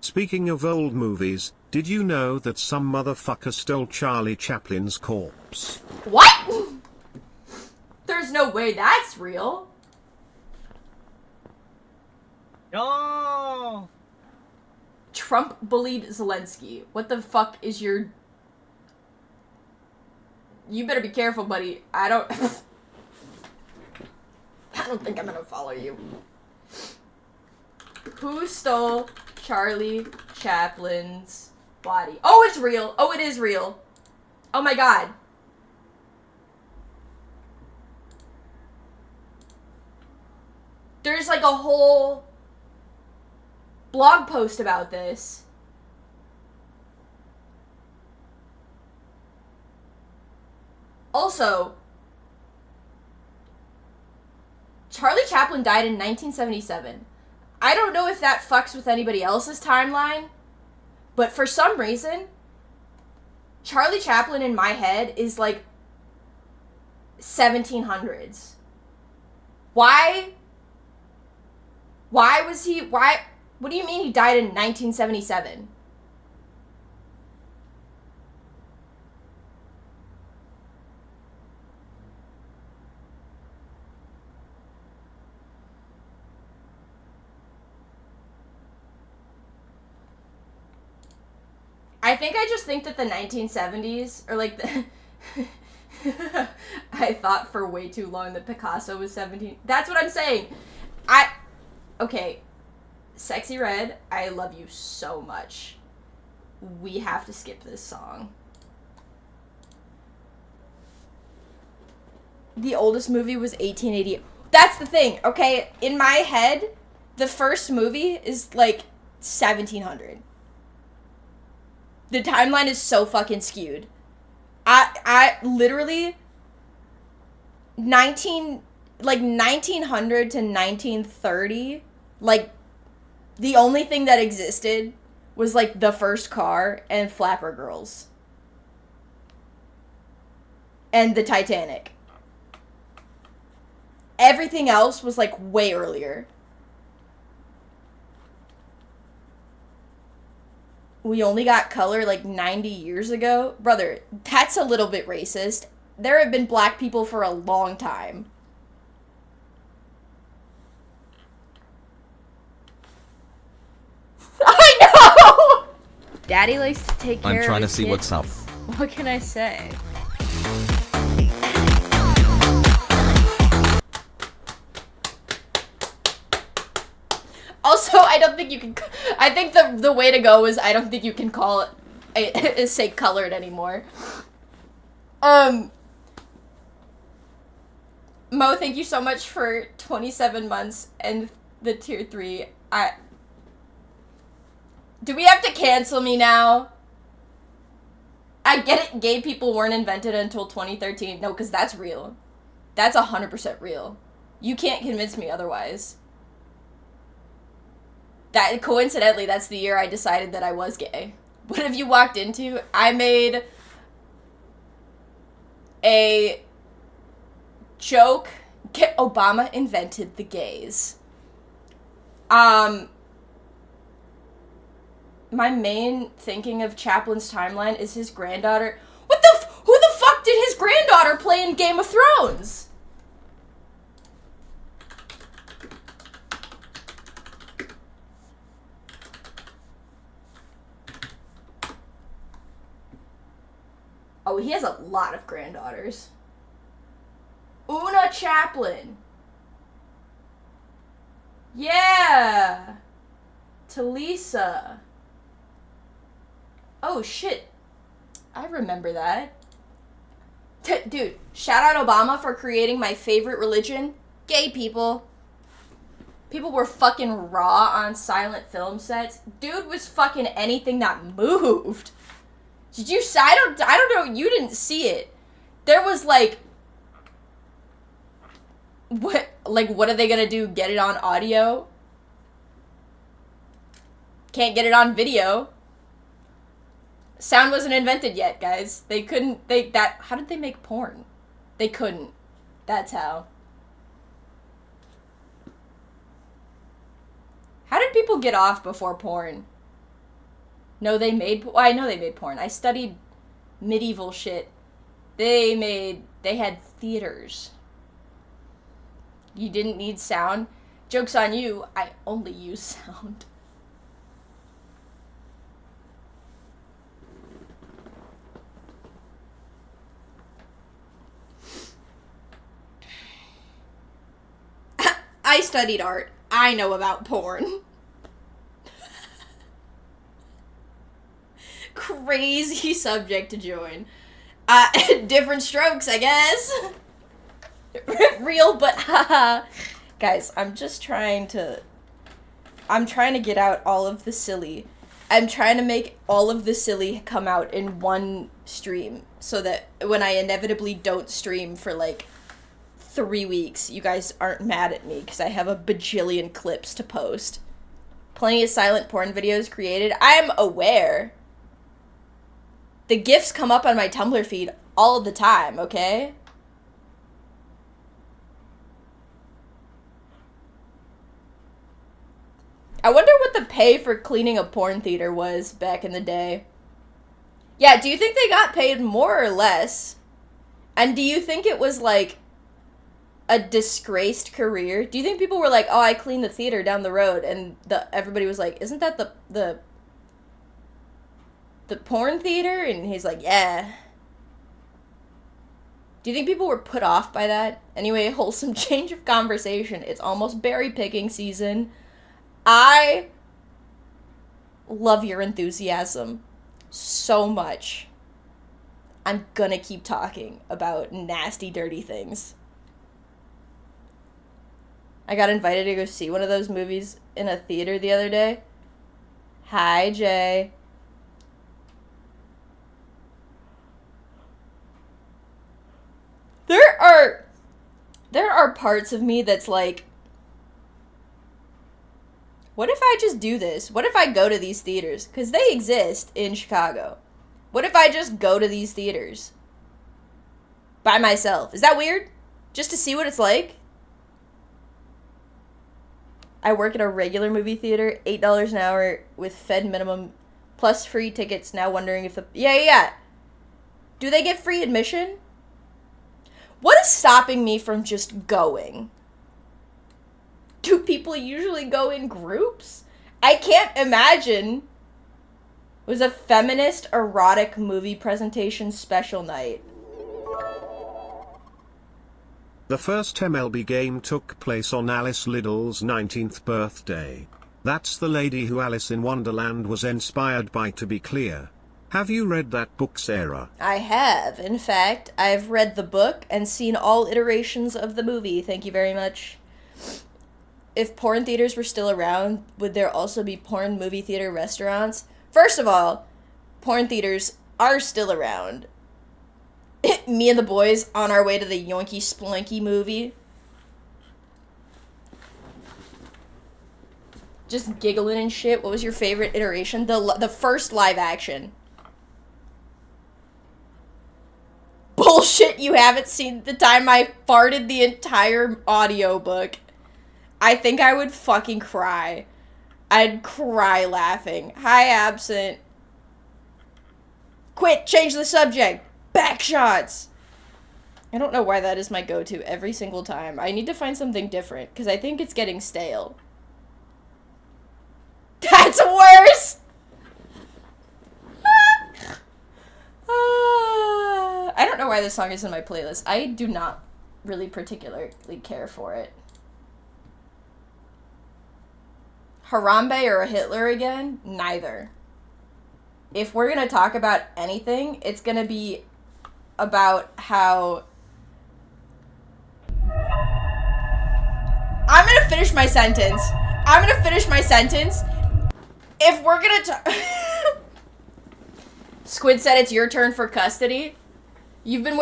Speaking of old movies, did you know that some motherfucker stole Charlie Chaplin's corpse? What? There's no way that's real. No. Trump bullied Zelensky. What the fuck is your... You better be careful, buddy. I don't think I'm gonna follow you. Who stole Charlie Chaplin's body? Oh, it's real. Oh, it is real. Oh my god. There's like a whole blog post about this. Also, Charlie Chaplin died in 1977. I don't know if that fucks with anybody else's timeline, but for some reason, Charlie Chaplin in my head is like 1700s. Why? Why was he... Why? What do you mean he died in 1977? I think I just think that the 1970s, or like the... I thought for way too long that Picasso was 17. That's what I'm saying. Okay. Sexy Red, I love you so much. We have to skip this song. The oldest movie was 1880. That's the thing, okay? In my head, the first movie is like 1700. The timeline is so fucking skewed. I literally 1900 to 1930, like the only thing that existed was like the first car and Flapper Girls. And the Titanic. Everything else was like way earlier. We only got color like 90 years ago. Brother, that's a little bit racist. There have been black people for a long time. I know! Daddy likes to take care of I'm trying to his see kids. what's up. What can I say? Also, I don't think you can... I think the way to go is I don't think you can call it... say colored anymore. Mo, thank you so much for 27 months and the tier 3. Do we have to cancel me now? I get it, gay people weren't invented until 2013. No, because that's real. That's 100% real. You can't convince me otherwise. That coincidentally, that's the year I decided that I was gay. What have you walked into? I made a joke. Obama invented the gays. My main thinking of Chaplin's timeline is his granddaughter. Who the fuck did his granddaughter play in Game of Thrones? Oh, he has a lot of granddaughters. Una Chaplin. Yeah. Talisa. Oh, shit. I remember that. Dude, shout out Obama for creating my favorite religion. Gay people. People were fucking raw on silent film sets. Dude was fucking anything that moved. Did you? I don't know. You didn't see it. There was like, what are they gonna do? Get it on audio? Can't get it on video. Sound wasn't invented yet, guys. They couldn't. How did they make porn? They couldn't. That's how. How did people get off before porn? No, I know they made porn. I studied medieval shit. They had theaters. You didn't need sound. Joke's on you, I only use sound. I studied art. I know about porn. Crazy subject to join. Different strokes, I guess. Real, but haha. Guys, I'm trying to get out all of the silly. I'm trying to make all of the silly come out in one stream so that when I inevitably don't stream for like 3 weeks, you guys aren't mad at me because I have a bajillion clips to post. Plenty of silent porn videos created. I am aware. The GIFs come up on my Tumblr feed all the time, okay? I wonder what the pay for cleaning a porn theater was back in the day. Yeah, do you think they got paid more or less? And do you think it was like a disgraced career? Do you think people were like, oh, I cleaned the theater down the road, and everybody was like, isn't that the porn theater? And he's like, yeah. Do you think people were put off by that? Anyway, wholesome change of conversation. It's almost berry picking season. I love your enthusiasm so much. I'm gonna keep talking about nasty, dirty things. I got invited to go see one of those movies in a theater the other day. Hi, Jay. There are parts of me that's like, what if I just do this? What if I go to these theaters? Because they exist in Chicago. What if I just go to these theaters by myself? Is that weird? Just to see what it's like? I work at a regular movie theater, $8 an hour with Fed minimum plus free tickets. Now wondering if yeah. Do they get free admission? What is stopping me from just going? Do people usually go in groups? I can't imagine. It was a feminist erotic movie presentation special night. The first MLB game took place on Alice Liddell's 19th birthday. That's the lady who Alice in Wonderland was inspired by, to be clear. Have you read that book, Sarah? I have. In fact, I've read the book and seen all iterations of the movie. Thank you very much. If porn theaters were still around, would there also be porn movie theater restaurants? First of all, porn theaters are still around. Me and the boys on our way to the Yoinky Sploinky movie. just giggling and shit. What was your favorite iteration? The first live action. Bullshit, you haven't seen the time I farted the entire audiobook. I think I would fucking cry. I'd cry laughing. Hi, Absent. Quit, change the subject. Back shots. I don't know why that is my go-to every single time. I need to find something different, because I think it's getting stale. That's worse! I don't know why this song is in my playlist. I do not really particularly care for it. Harambe or a Hitler again? Neither. If we're gonna talk about anything, it's gonna be about how... I'm gonna finish my sentence. If we're gonna talk... Squid said it's your turn for custody. I've been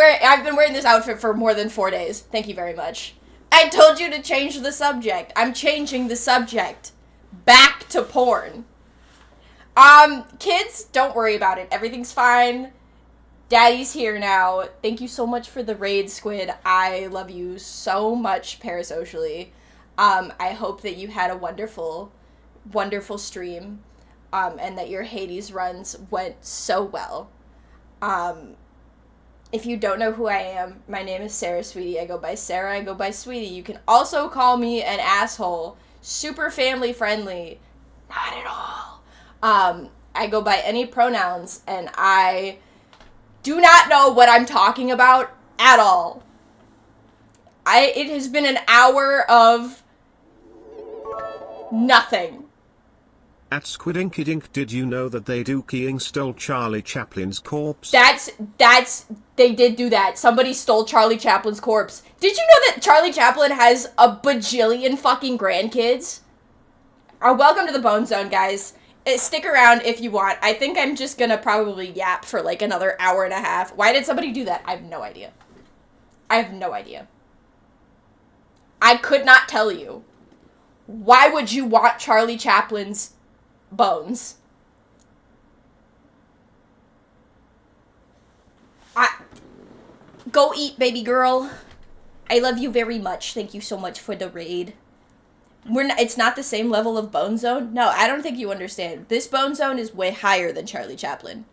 wearing this outfit for more than 4 days. Thank you very much. I told you to change the subject. I'm changing the subject. Back to porn. Kids, don't worry about it. Everything's fine. Daddy's here now. Thank you so much for the raid, Squid. I love you so much parasocially. I hope that you had a wonderful, wonderful stream. And that your Hades runs went so well. If you don't know who I am, my name is Sarah Sweetie. I go by Sarah, I go by Sweetie. You can also call me an asshole. Super family friendly. Not at all. I go by any pronouns, and I do not know what I'm talking about at all. It has been an hour of nothing. At Squidinkydink, did you know that they Dookie stole Charlie Chaplin's corpse? They did do that. Somebody stole Charlie Chaplin's corpse. Did you know that Charlie Chaplin has a bajillion fucking grandkids? Welcome to the Bone Zone, guys. Stick around if you want. I think I'm just gonna probably yap for like another hour and a half. Why did somebody do that? I have no idea. I could not tell you. Why would you want Charlie Chaplin's bones? Go eat, baby girl. I love you very much. Thank you so much for the raid. It's not the same level of Bone Zone. No, I don't think you understand. This Bone Zone is way higher than Charlie Chaplin.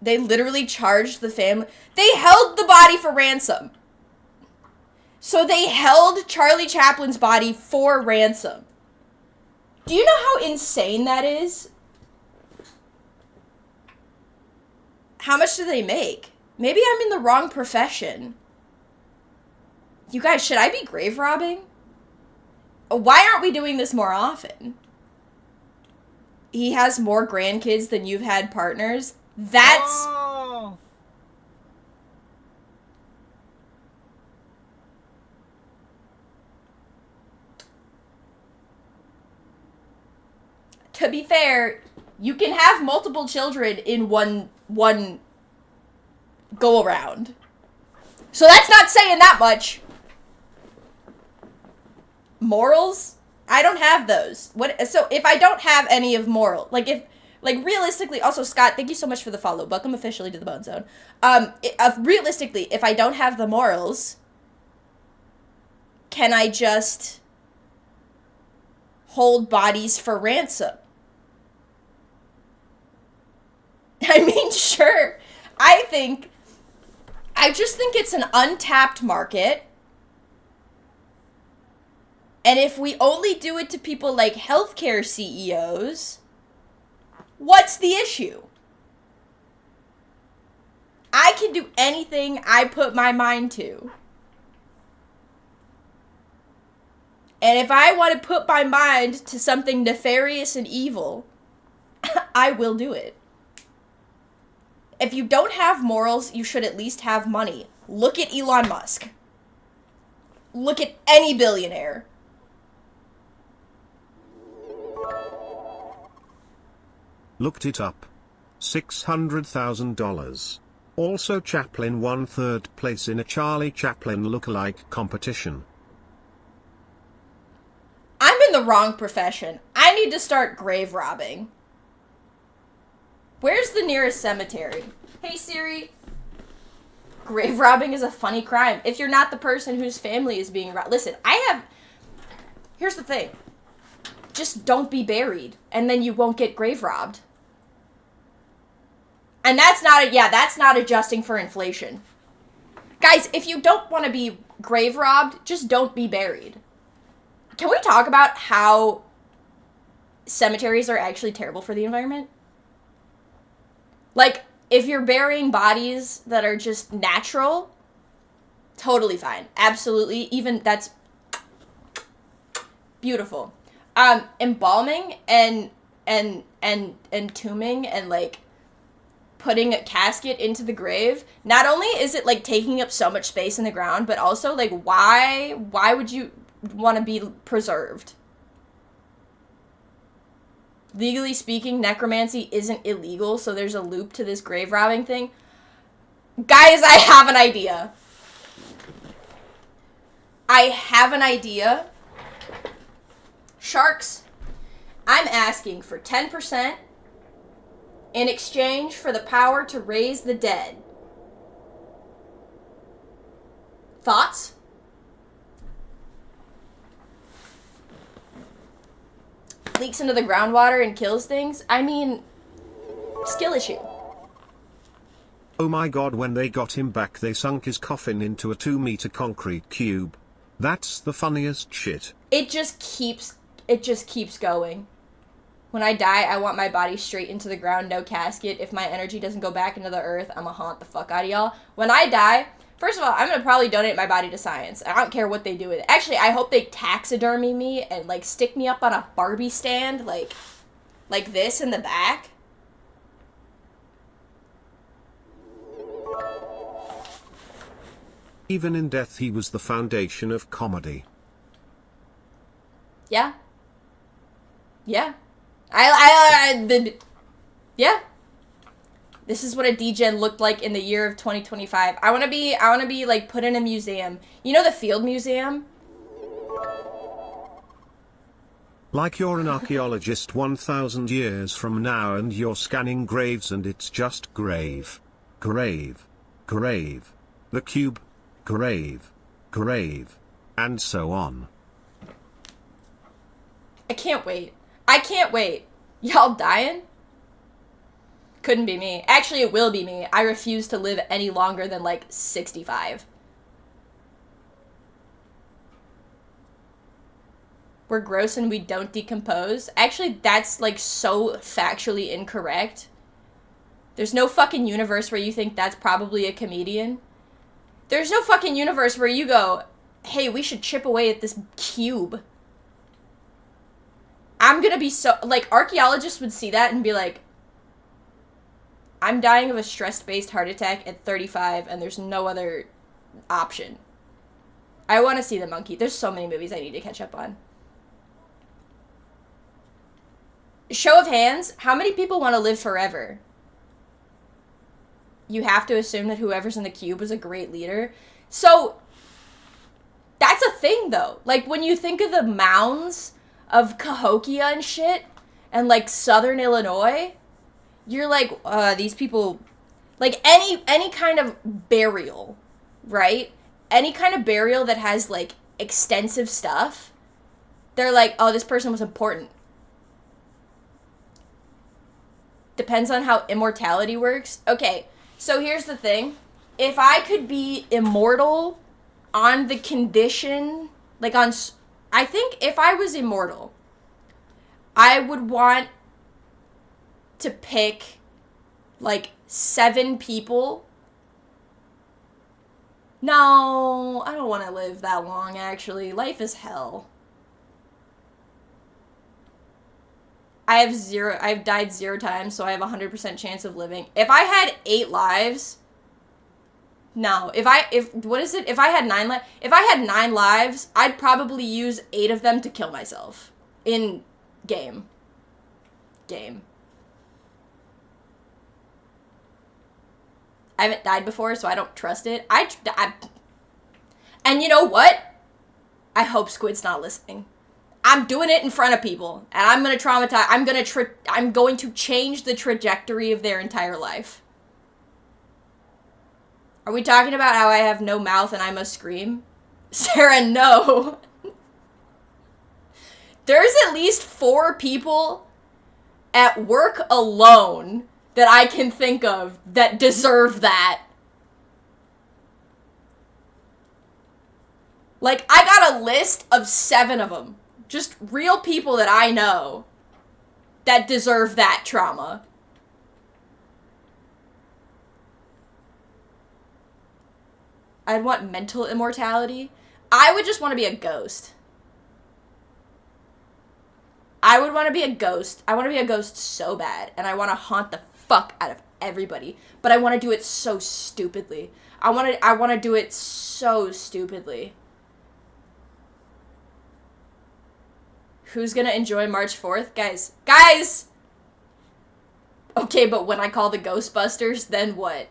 They literally charged the family. They held the body for ransom. So they held Charlie Chaplin's body for ransom. Do you know how insane that is? How much do they make? Maybe I'm in the wrong profession. You guys, should I be grave robbing? Why aren't we doing this more often? He has more grandkids than you've had partners. That's... Oh. To be fair, you can have multiple children in one go around. So that's not saying that much. Morals? I don't have those. So if I don't have any of moral, realistically, also Scott, thank you so much for the follow. Welcome officially to the Bone Zone. Realistically, if I don't have the morals, can I just hold bodies for ransom? I mean, sure. I just think it's an untapped market. And if we only do it to people like healthcare CEOs, what's the issue? I can do anything I put my mind to. And if I want to put my mind to something nefarious and evil, I will do it. If you don't have morals, you should at least have money. Look at Elon Musk. Look at any billionaire. Looked it up. $600,000. Also Chaplin won 3rd place in a Charlie Chaplin lookalike competition. I'm in the wrong profession. I need to start grave robbing. Where's the nearest cemetery? Hey Siri. Grave robbing is a funny crime. If you're not the person whose family is being robbed. Listen, here's the thing. Just don't be buried, and then you won't get grave robbed. And that's not adjusting for inflation. Guys, if you don't want to be grave robbed, just don't be buried. Can we talk about how cemeteries are actually terrible for the environment? Like, if you're burying bodies that are just natural, totally fine. Absolutely. Even that's beautiful. Embalming and entombing and like putting a casket into the grave, not only is it like taking up so much space in the ground, but also like why would you want to be preserved? Legally speaking, necromancy isn't illegal, so there's a loop to this grave robbing thing. Guys, I have an idea. Sharks, I'm asking for 10% in exchange for the power to raise the dead. Thoughts? Leaks into the groundwater and kills things? I mean, skill issue. Oh my god, when they got him back they sunk his coffin into a 2-meter concrete cube. That's the funniest shit. It just keeps going. When I die, I want my body straight into the ground, no casket. If my energy doesn't go back into the earth, I'ma haunt the fuck out of y'all. When I die, first of all, I'm gonna probably donate my body to science. I don't care what they do with it. Actually, I hope they taxidermy me and, like, stick me up on a Barbie stand, like this in the back. Even in death he was the foundation of comedy. Yeah. Yeah. Yeah. This is what a degen looked like in the year of 2025. I want to be like put in a museum. You know the Field Museum? Like you're an archaeologist 1,000 years from now and you're scanning graves and it's just grave. Grave. Grave. The cube. Grave. Grave. And so on. I can't wait. Y'all dying? Couldn't be me. Actually, it will be me. I refuse to live any longer than, like, 65. We're gross and we don't decompose. Actually, that's, like, so factually incorrect. There's no fucking universe where you think that's probably a comedian. There's no fucking universe where you go, hey, we should chip away at this cube. I'm gonna be so... Like, archaeologists would see that and be like, I'm dying of a stress-based heart attack at 35, and there's no other option. I want to see The Monkey. There's so many movies I need to catch up on. Show of hands, how many people want to live forever? You have to assume that whoever's in the cube was a great leader. So, that's a thing, though. Like, when you think of the mounds of Cahokia and shit, and, like, southern Illinois, you're like, these people... Like, any kind of burial, right? Any kind of burial that has, like, extensive stuff, they're like, oh, this person was important. Depends on how immortality works. Okay, so here's the thing. If I could be immortal on the condition, like on... I think if I was immortal, I would want to pick, like, 7 people. No, I don't want to live that long, actually. Life is hell. I've died 0 times, so I have a 100% chance of living. If I had 8 lives... No, if I had 9 lives, I'd probably use 8 of them to kill myself. In game. I haven't died before, so I don't trust it. And you know what? I hope Squid's not listening. I'm doing it in front of people, and I'm gonna traumatize. I'm going to change the trajectory of their entire life. Are we talking about how I have no mouth and I must scream? Sarah, no. There's at least 4 people at work alone that I can think of that deserve that. Like, I got a list of 7 of them. Just real people that I know that deserve that trauma. I'd want mental immortality. I would just want to be a ghost. I would want to be a ghost. I want to be a ghost so bad, and I want to haunt the fuck out of everybody. But I want to do it so stupidly. I want to do it so stupidly. Who's gonna enjoy March 4th? Guys! Okay, but when I call the Ghostbusters, then what?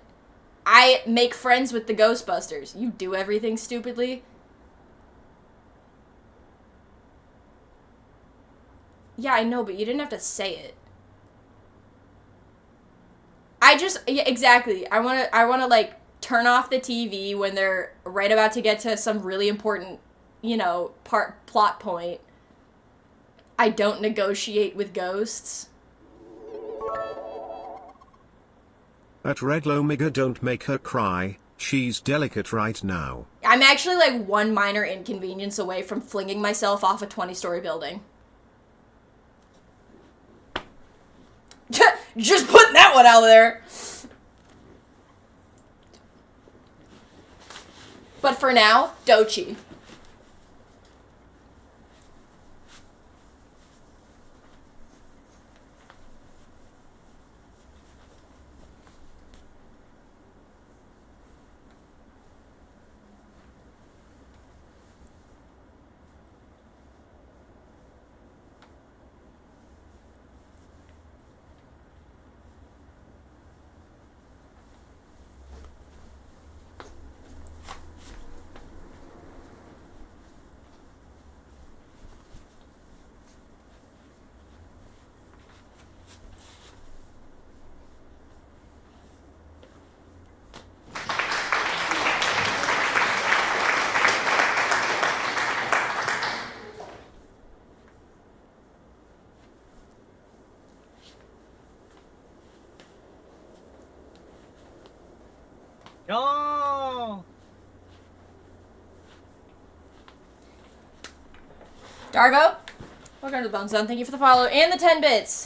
I make friends with the Ghostbusters. You do everything stupidly? Yeah, I know, but you didn't have to say it. Yeah, exactly. I wanna, like, turn off the TV when they're right about to get to some really important, plot point. I don't negotiate with ghosts. At Red Lomiga, don't make her cry, she's delicate right now. I'm actually like one minor inconvenience away from flinging myself off a 20-story building. Just putting that one out there. But for now, Dochi. No! Dargo, welcome to the Bone Zone. Thank you for the follow and the 10 bits.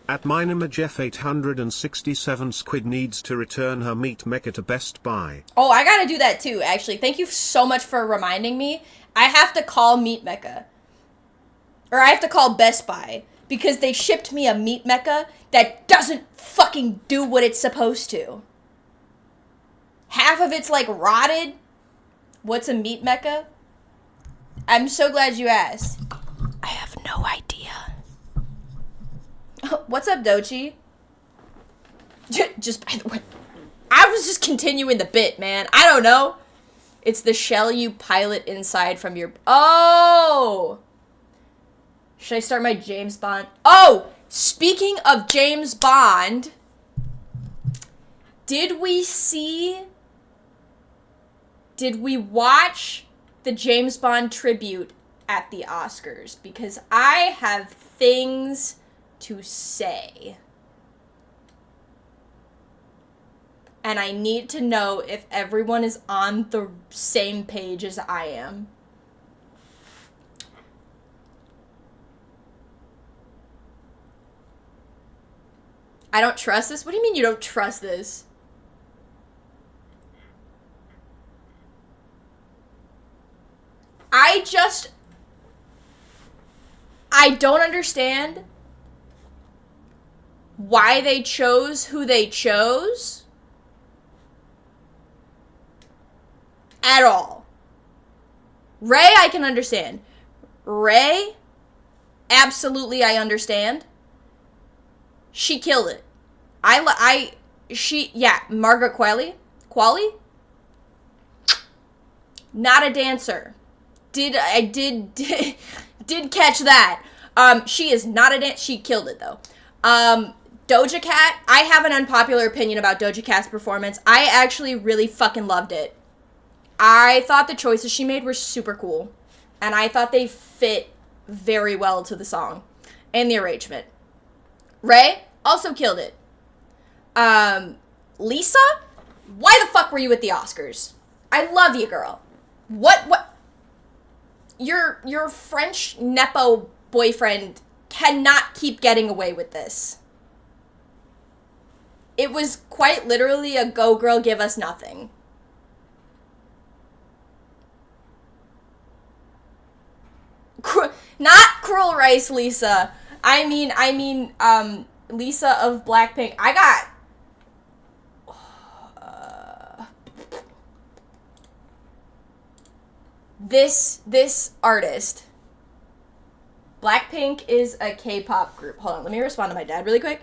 At Minima Jeff 867 Squid needs to return her meat mecha to Best Buy. Oh, I gotta do that too, actually. Thank you so much for reminding me. I have to call Meat Mecha. Or I have to call Best Buy. Because they shipped me a Meat Mecha that doesn't fucking do what it's supposed to. Half of it's like rotted. What's a Meat Mecha? I'm so glad you asked. I have no idea. What's up, Dochi? Just by the way, I was just continuing the bit, man. I don't know. It's the shell you pilot inside from your... Oh! Should I start my James Bond? Oh! Speaking of James Bond, did we watch the James Bond tribute at the Oscars? Because I have things to say. And I need to know if everyone is on the same page as I am. I don't trust this? What do you mean you don't trust this? I don't understand why they chose who they chose at all. Rey, I can understand. Rey, absolutely I understand. She killed it. Margaret Qualley? not a dancer. Did catch that. She is not a dancer. She killed it though. Doja Cat, I have an unpopular opinion about Doja Cat's performance. I actually really fucking loved it. I thought the choices she made were super cool. And I thought they fit very well to the song and the arrangement. Ray also killed it. Lisa, why the fuck were you at the Oscars? I love you, girl. What? Your French Nepo boyfriend cannot keep getting away with this. It was quite literally a go girl, give us nothing. Not Cruel Rice Lisa. I mean, Lisa of Blackpink. I got... This artist. Blackpink is a K-pop group. Hold on, let me respond to my dad really quick.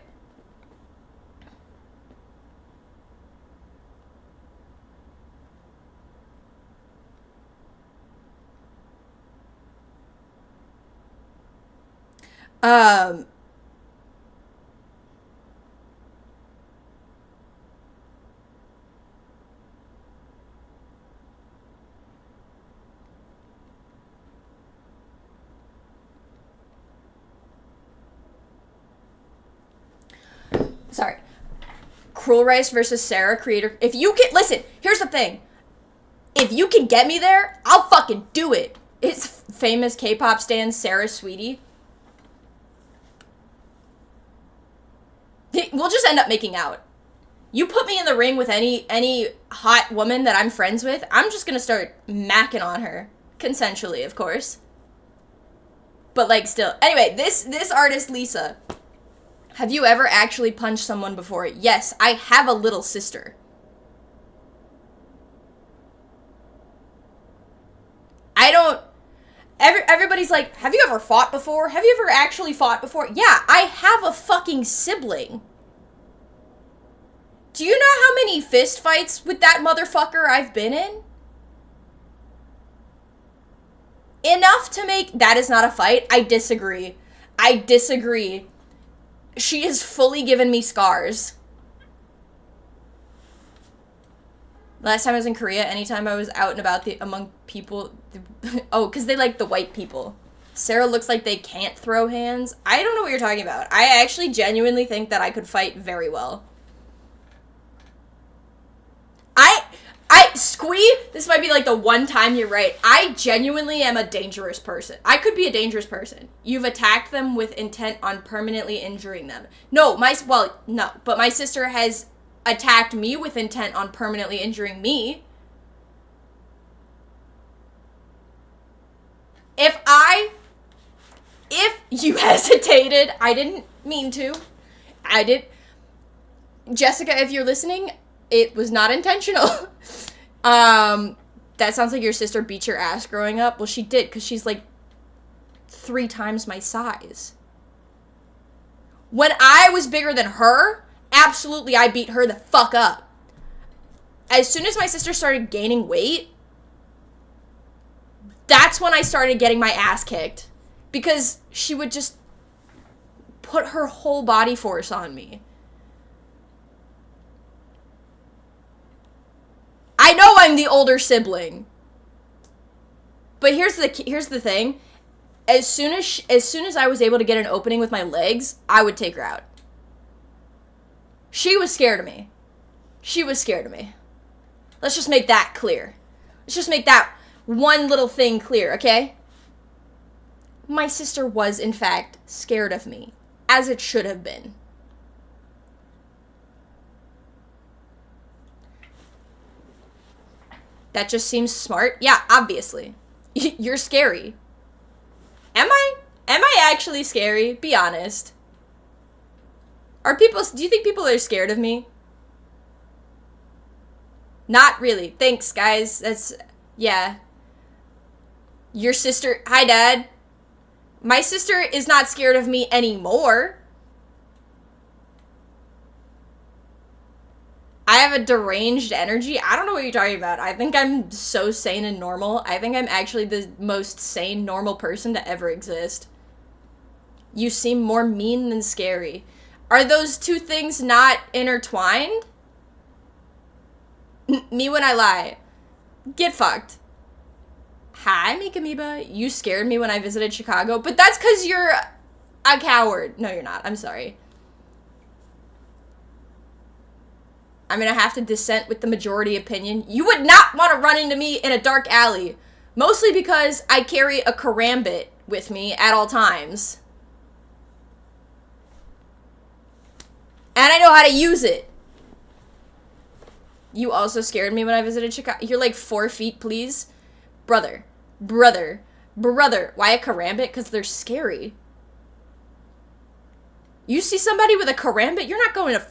Sorry. Cruel Rice versus Sarah, creator. If you can, listen, here's the thing. If you can get me there, I'll fucking do it. It's famous K-pop stan Sarah Sweetie. We'll just end up making out. You put me in the ring with any hot woman that I'm friends with, I'm just gonna start macking on her. Consensually, of course. But, like, still. Anyway, this artist, Lisa. Have you ever actually punched someone before? Yes, I have a little sister. I don't... Everybody's like, have you ever fought before? Have you ever actually fought before? Yeah, I have a fucking sibling. Do you know how many fist fights with that motherfucker I've been in? Enough to make... That is not a fight. I disagree. I disagree. She has fully given me scars. Last time I was in Korea, anytime I was out and about among people... Oh, because they like the white people. Sarah looks like they can't throw hands. I don't know what you're talking about. I actually genuinely think that I could fight very well. Squee, this might be like the one time you're right. I genuinely am a dangerous person. I could be a dangerous person. You've attacked them with intent on permanently injuring them. No, but my sister has attacked me with intent on permanently injuring me. If you hesitated, I didn't mean to. Jessica, if you're listening, it was not intentional. That sounds like your sister beat your ass growing up. Well, she did, because she's like 3 times my size. When I was bigger than her, absolutely I beat her the fuck up. As soon as my sister started gaining weight, that's when I started getting my ass kicked. Because she would just put her whole body force on me. I know I'm the older sibling. But here's the thing. As soon as I was able to get an opening with my legs, I would take her out. She was scared of me. She was scared of me. Let's just make that clear. Let's just make that one little thing clear, okay? My sister was, in fact, scared of me. As it should have been. That just seems smart. Yeah, obviously. You're scary. Am I? Am I actually scary? Be honest. Do you think people are scared of me? Not really. Thanks, guys. Yeah. Your sister, hi, Dad. My sister is not scared of me anymore. I have a deranged energy? I don't know what you're talking about. I think I'm so sane and normal. I think I'm actually the most sane, normal person to ever exist. You seem more mean than scary. Are those two things not intertwined? Me when I lie. Get fucked. Hi, Mikamiba. You scared me when I visited Chicago, but that's because you're a coward. No, you're not. I'm sorry. I'm gonna have to dissent with the majority opinion. You would not want to run into me in a dark alley. Mostly because I carry a karambit with me at all times. And I know how to use it. You also scared me when I visited Chicago. You're like 4 feet, please. Brother. Why a karambit? Because they're scary. You see somebody with a karambit, you're not going to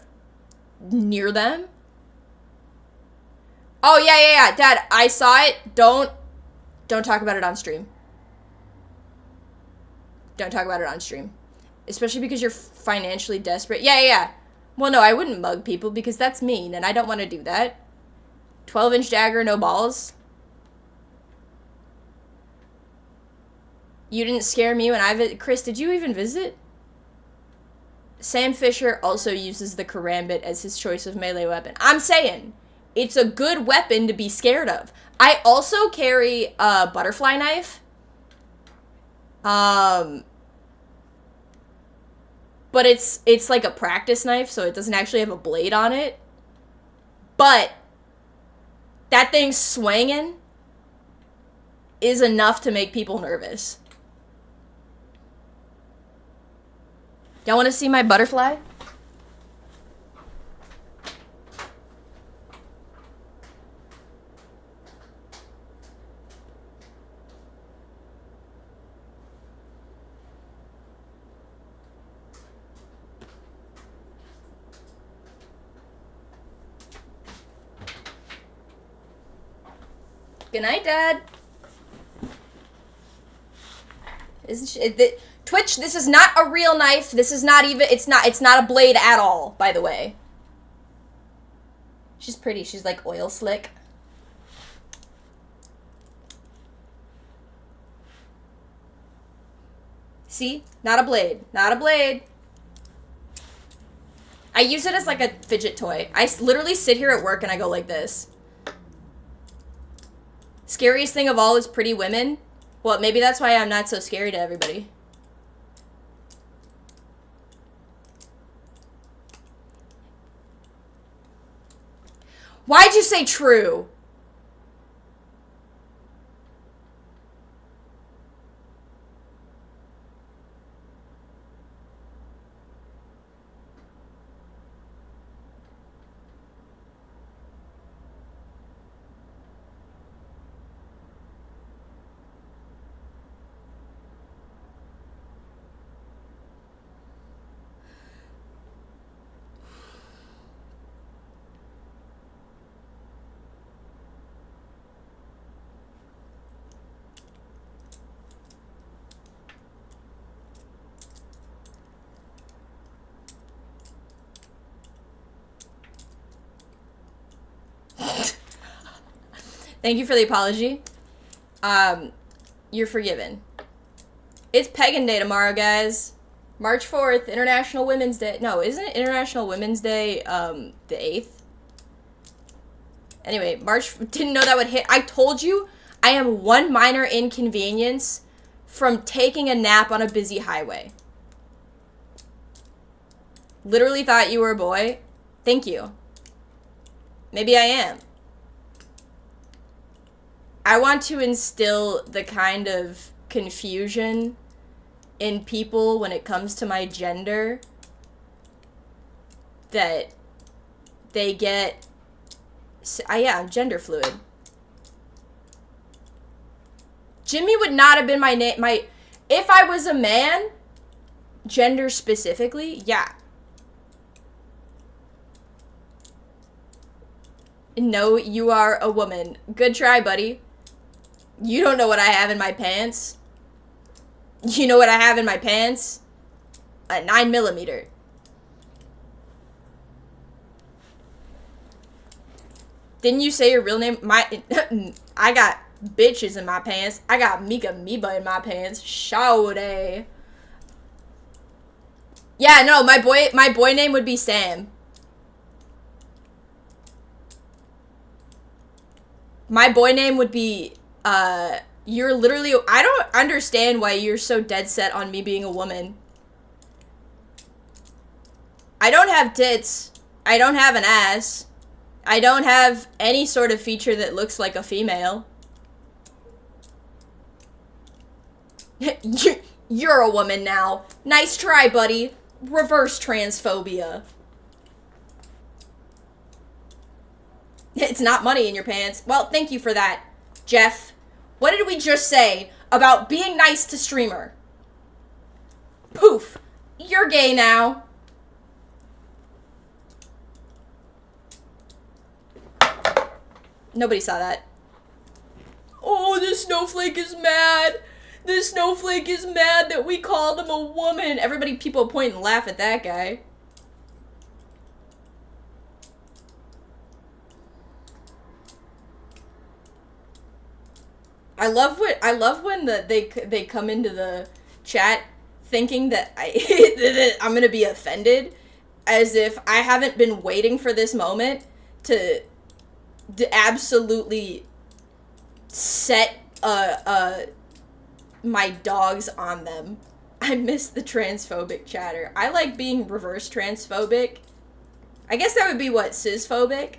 near them. Oh, yeah. Dad, I saw it. Don't talk about it on stream. Don't talk about it on stream. Especially because you're financially desperate. Yeah. Well, no, I wouldn't mug people because that's mean, and I don't want to do that. 12-inch dagger, no balls. You didn't scare me when I Chris, did you even visit? Sam Fisher also uses the karambit as his choice of melee weapon. I'm saying, it's a good weapon to be scared of. I also carry a butterfly knife. But it's like a practice knife, so it doesn't actually have a blade on it. But that thing swinging is enough to make people nervous. Y'all want to see my butterfly? Good night, Dad. Twitch, this is not a real knife. This is not even, it's not a blade at all, by the way. She's pretty. She's like oil slick. See? Not a blade. Not a blade. I use it as like a fidget toy. I literally sit here at work and I go like this. Scariest thing of all is pretty women. Well, maybe that's why I'm not so scary to everybody. Why'd you say true? Thank you for the apology. You're forgiven. It's Pagan Day tomorrow, guys. March 4th, International Women's Day. No, isn't it International Women's Day, the 8th? Anyway, didn't know that would hit. I told you, I am one minor inconvenience from taking a nap on a busy highway. Literally thought you were a boy. Thank you. Maybe I am. I want to instill the kind of confusion in people when it comes to my gender that they get. Yeah, I'm gender fluid. Jimmy would not have been my name. If I was a man, gender specifically, yeah. No, you are a woman. Good try, buddy. You don't know what I have in my pants. You know what I have in my pants? A 9mm. Didn't you say your real name? I got bitches in my pants. I got Mika Miba in my pants. Shawty. Yeah, no, my boy name would be Sam. My boy name would be, you're literally, I don't understand why you're so dead set on me being a woman. I don't have tits. I don't have an ass. I don't have any sort of feature that looks like a female. You're a woman now. Nice try, buddy. Reverse transphobia. It's not money in your pants. Well, thank you for that, Jeff. What did we just say about being nice to streamer? Poof. You're gay now. Nobody saw that. Oh, this snowflake is mad. This snowflake is mad that we called him a woman. People point and laugh at that guy. I love when they come into the chat thinking that that I'm gonna be offended, as if I haven't been waiting for this moment to absolutely set my dogs on them. I miss the transphobic chatter. I like being reverse transphobic. I guess that would be what, cisphobic?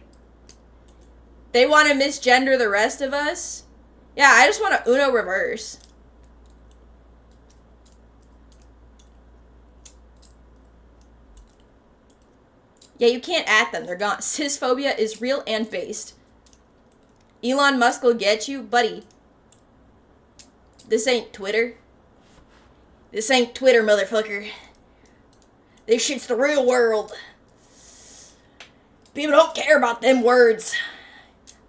They want to misgender the rest of us? Yeah, I just want to Uno reverse. Yeah, you can't at them. They're gone. Cisphobia is real and based. Elon Musk will get you, buddy. This ain't Twitter. This ain't Twitter, motherfucker. This shit's the real world. People don't care about them words.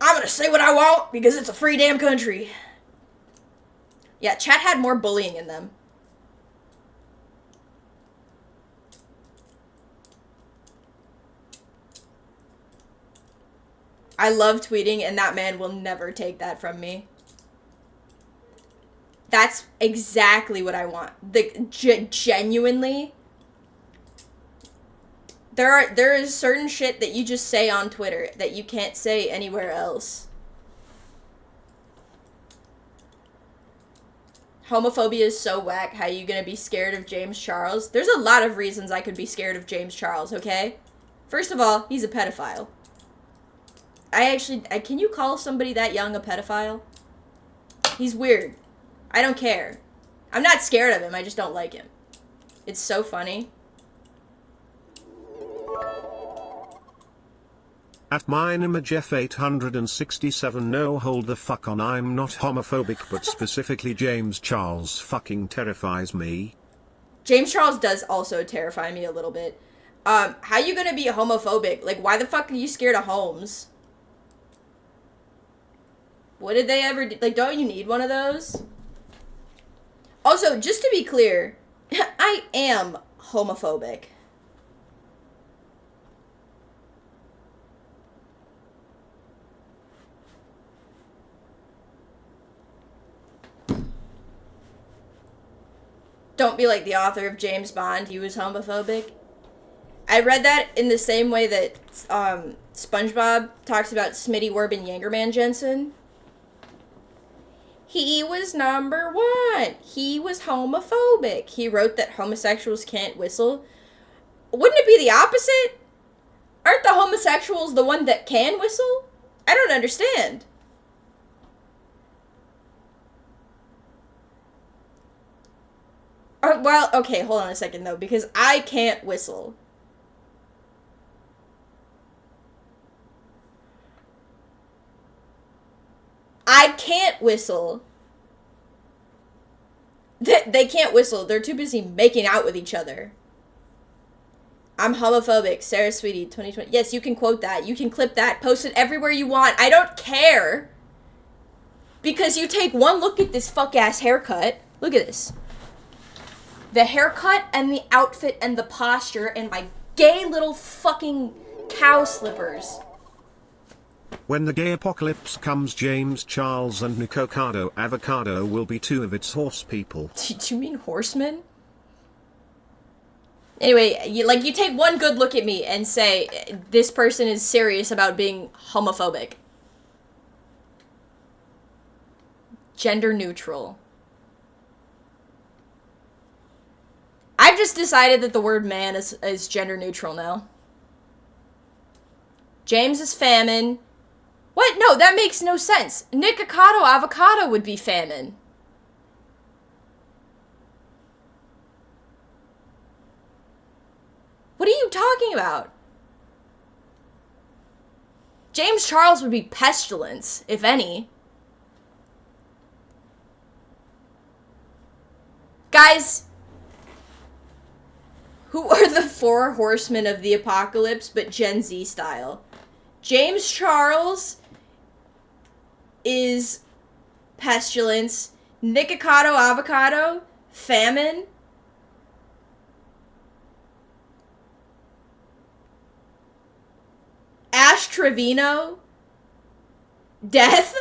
I'm gonna say what I want because it's a free damn country. Yeah, chat had more bullying in them. I love tweeting, and that man will never take that from me. That's exactly what I want. Genuinely. There is certain shit that you just say on Twitter that you can't say anywhere else. Homophobia is so whack. How you gonna be scared of James Charles? There's a lot of reasons I could be scared of James Charles, okay? First of all, he's a pedophile. Can you call somebody that young a pedophile? He's weird. I don't care. I'm not scared of him, I just don't like him. It's so funny. At mine image F867 no hold the fuck on, I'm not homophobic but specifically James Charles fucking terrifies me. James Charles does also terrify me a little bit. How you gonna be homophobic? Like, why the fuck are you scared of Holmes? What did they ever do? Like, don't you need one of those? Also, just to be clear, I am homophobic. Don't be like the author of James Bond, he was homophobic. I read that in the same way that SpongeBob talks about Smitty Werbin Yangerman Jensen. He was number one. He was homophobic. He wrote that homosexuals can't whistle. Wouldn't it be the opposite? Aren't the homosexuals the one that can whistle? I don't understand. Well, okay, hold on a second though, because I can't whistle. I can't whistle. They can't whistle. They're too busy making out with each other. I'm homophobic. Sarah Sweetie, 2020. Yes, you can quote that. You can clip that. Post it everywhere you want. I don't care. Because you take one look at this fuck-ass haircut. Look at this. The haircut and the outfit and the posture and my gay little fucking cow slippers. When the gay apocalypse comes, James Charles and Nikocado Avocado will be two of its horse people. Did you mean horsemen? Anyway, you take one good look at me and say, this person is serious about being homophobic. Gender neutral. I've just decided that the word man is gender neutral now. James is famine. What? No, that makes no sense. Nikocado Avocado would be famine. What are you talking about? James Charles would be pestilence, if any. Guys, who are the four horsemen of the apocalypse, but Gen Z style? James Charles is pestilence. Nikocado Avocado, famine. Ash Trevino, death.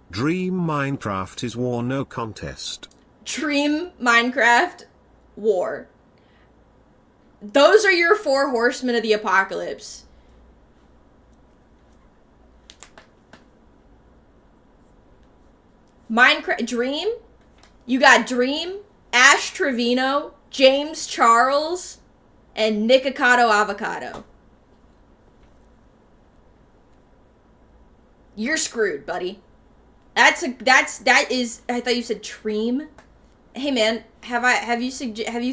Dream Minecraft is war, no contest. Dream Minecraft, war. Those are your four horsemen of the apocalypse. Minecraft, Dream? You got Dream, Ash Trevino, James Charles, and Nikocado Avocado. You're screwed, buddy. I thought you said Treem. Hey man, have you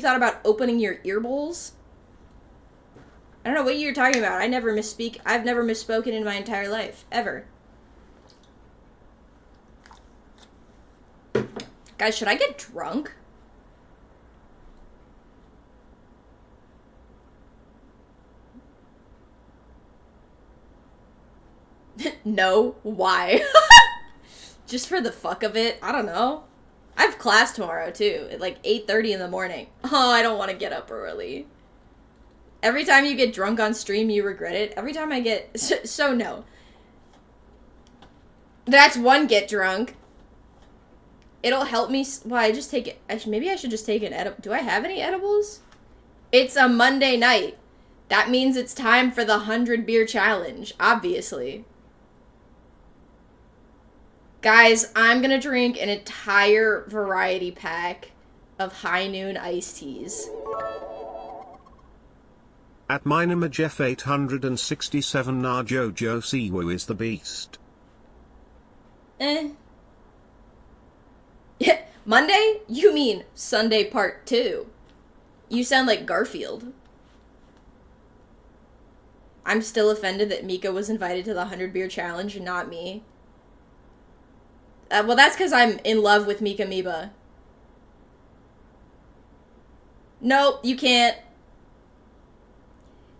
thought about opening your ear bowls? I don't know what you're talking about. I've never misspoken in my entire life. Ever. Guys, should I get drunk? No. Why? Just for the fuck of it? I don't know. I have class tomorrow, too. At like 8:30 in the morning. Oh, I don't want to get up early. Every time you get drunk on stream, you regret it. Every time I get... So no. That's one get drunk. It'll help me... Well, I just take it... Maybe I should just take an edible... Do I have any edibles? It's a Monday night. That means it's time for the 100 beer challenge, obviously. Guys, I'm gonna drink an entire variety pack of High Noon iced teas. At Minima Jeff 867 Na Jojo Siwu is the beast. Yeah, Monday? You mean Sunday part 2. You sound like Garfield. I'm still offended that Mika was invited to the 100 beer challenge and not me. Well, that's because I'm in love with Mika Miba. Nope, you can't.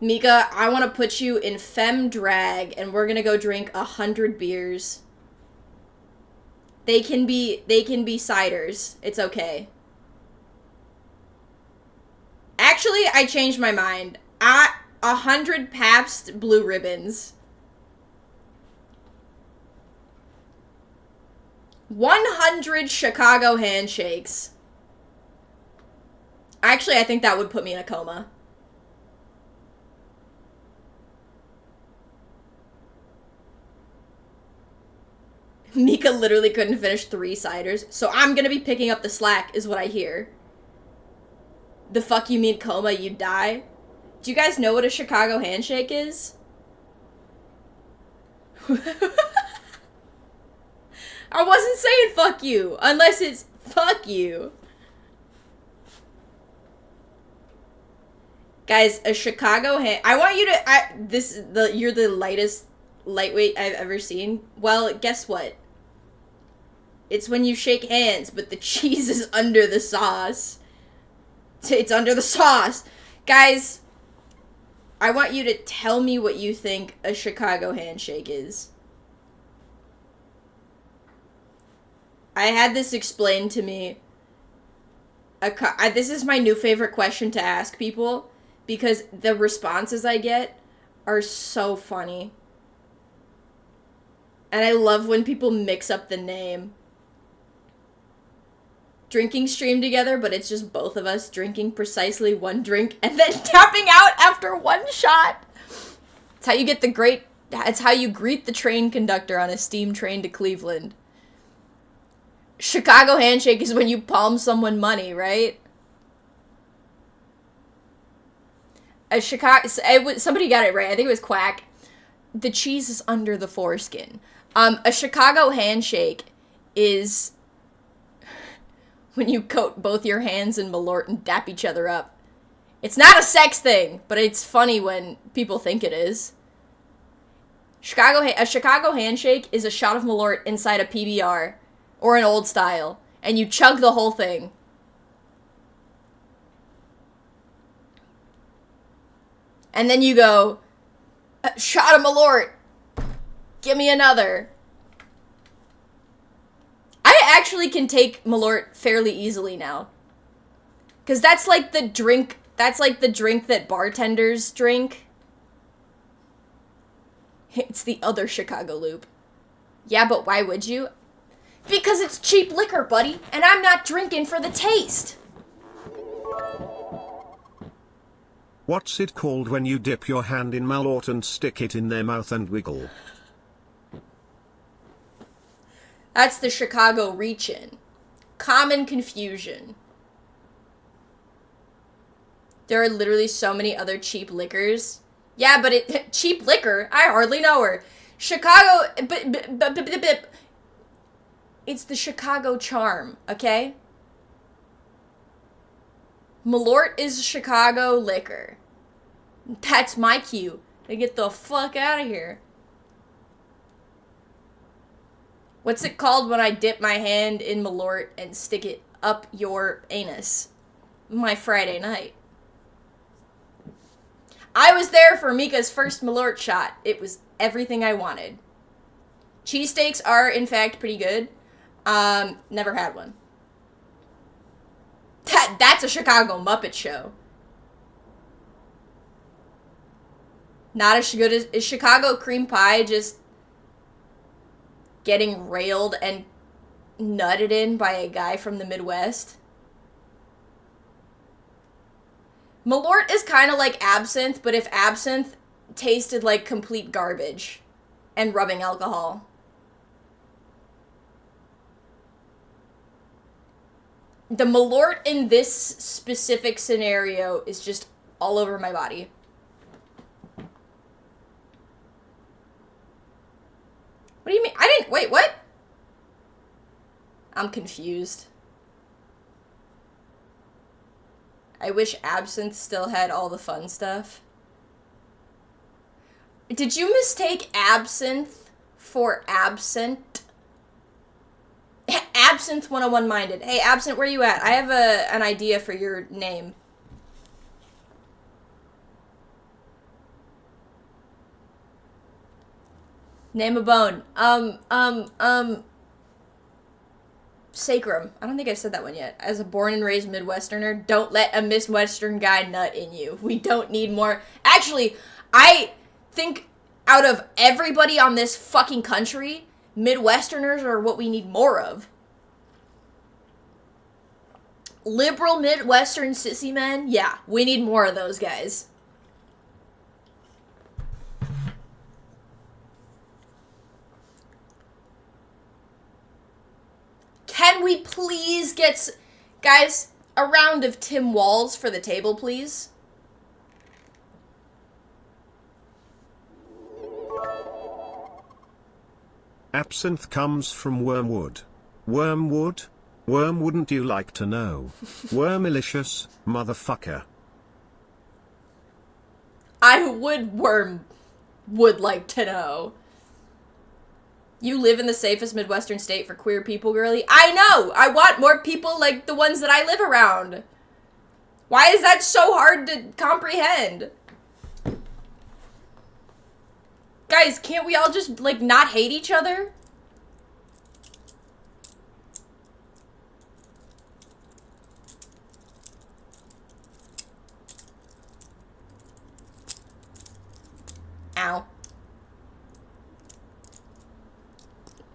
Mika, I want to put you in femme drag, and we're gonna go drink 100 beers. They can be ciders. It's okay. Actually, I changed my mind. 100 Pabst Blue Ribbons. 100 Chicago handshakes. Actually, I think that would put me in a coma. Mika literally couldn't finish 3 ciders, so I'm gonna be picking up the slack, is what I hear. The fuck you mean coma, you die? Do you guys know what a Chicago handshake is? I wasn't saying fuck you, unless it's fuck you. Guys, a Chicago I want you to, you're the lightweight I've ever seen. Well, guess what? It's when you shake hands, but the cheese is under the sauce. It's under the sauce. Guys, I want you to tell me what you think a Chicago handshake is. I had this explained to me. This is my new favorite question to ask people. because the responses I get are so funny. And I love when people mix up the name. Drinking stream together, but it's just both of us drinking precisely one drink and then tapping out after one shot. It's how you get it's how you greet the train conductor on a steam train to Cleveland. Chicago handshake is when you palm someone money, right? Somebody got it right. I think it was Quack. The cheese is under the foreskin. A Chicago handshake is when you coat both your hands in Malort and dap each other up. It's not a sex thing, but it's funny when people think it is. A Chicago handshake is a shot of Malort inside a PBR or an old style, and you chug the whole thing. And then you go, shot of Malort, give me another. I actually can take Malort fairly easily now. Because that's like the drink that bartenders drink. It's the other Chicago loop. Yeah, but why would you? Because it's cheap liquor, buddy, and I'm not drinking for the taste. What's it called when you dip your hand in Malort and stick it in their mouth and wiggle? That's the Chicago reach-in. Common confusion. There are literally so many other cheap liquors. Yeah, but cheap liquor? I hardly know her. Chicago, it's the Chicago charm, okay? Malort is Chicago liquor. That's my cue to get the fuck out of here. What's it called when I dip my hand in Malort and stick it up your anus? My Friday night. I was there for Mika's first Malort shot. It was everything I wanted. Cheesesteaks are, in fact, pretty good. Never had one. That's a Chicago Muppet Show. Not as good as... Is Chicago cream pie just getting railed and nutted in by a guy from the Midwest? Malort is kind of like absinthe, but if absinthe tasted like complete garbage and rubbing alcohol. The Malort in this specific scenario is just all over my body. What do you mean? Wait, what? I'm confused. I wish absinthe still had all the fun stuff. Did you mistake absinthe for absent? Absinthe 101 minded. Hey, Absinthe, where you at? I have an idea for your name. Name a bone. Sacrum. I don't think I've said that one yet. As a born and raised Midwesterner, don't let a Midwestern guy nut in you. We don't need more. Actually, I think out of everybody on this fucking country, Midwesterners are what we need more of. Liberal Midwestern sissy men? Yeah, we need more of those guys. Can we please get... Guys, a round of Tim Walls for the table, please? Absinthe comes from wormwood. Wormwood? Worm wouldn't you like to know? Wormilicious, motherfucker. I would like to know. You live in the safest Midwestern state for queer people, girly. I know! I want more people like the ones that I live around. Why is that so hard to comprehend? Guys, can't we all just, like, not hate each other?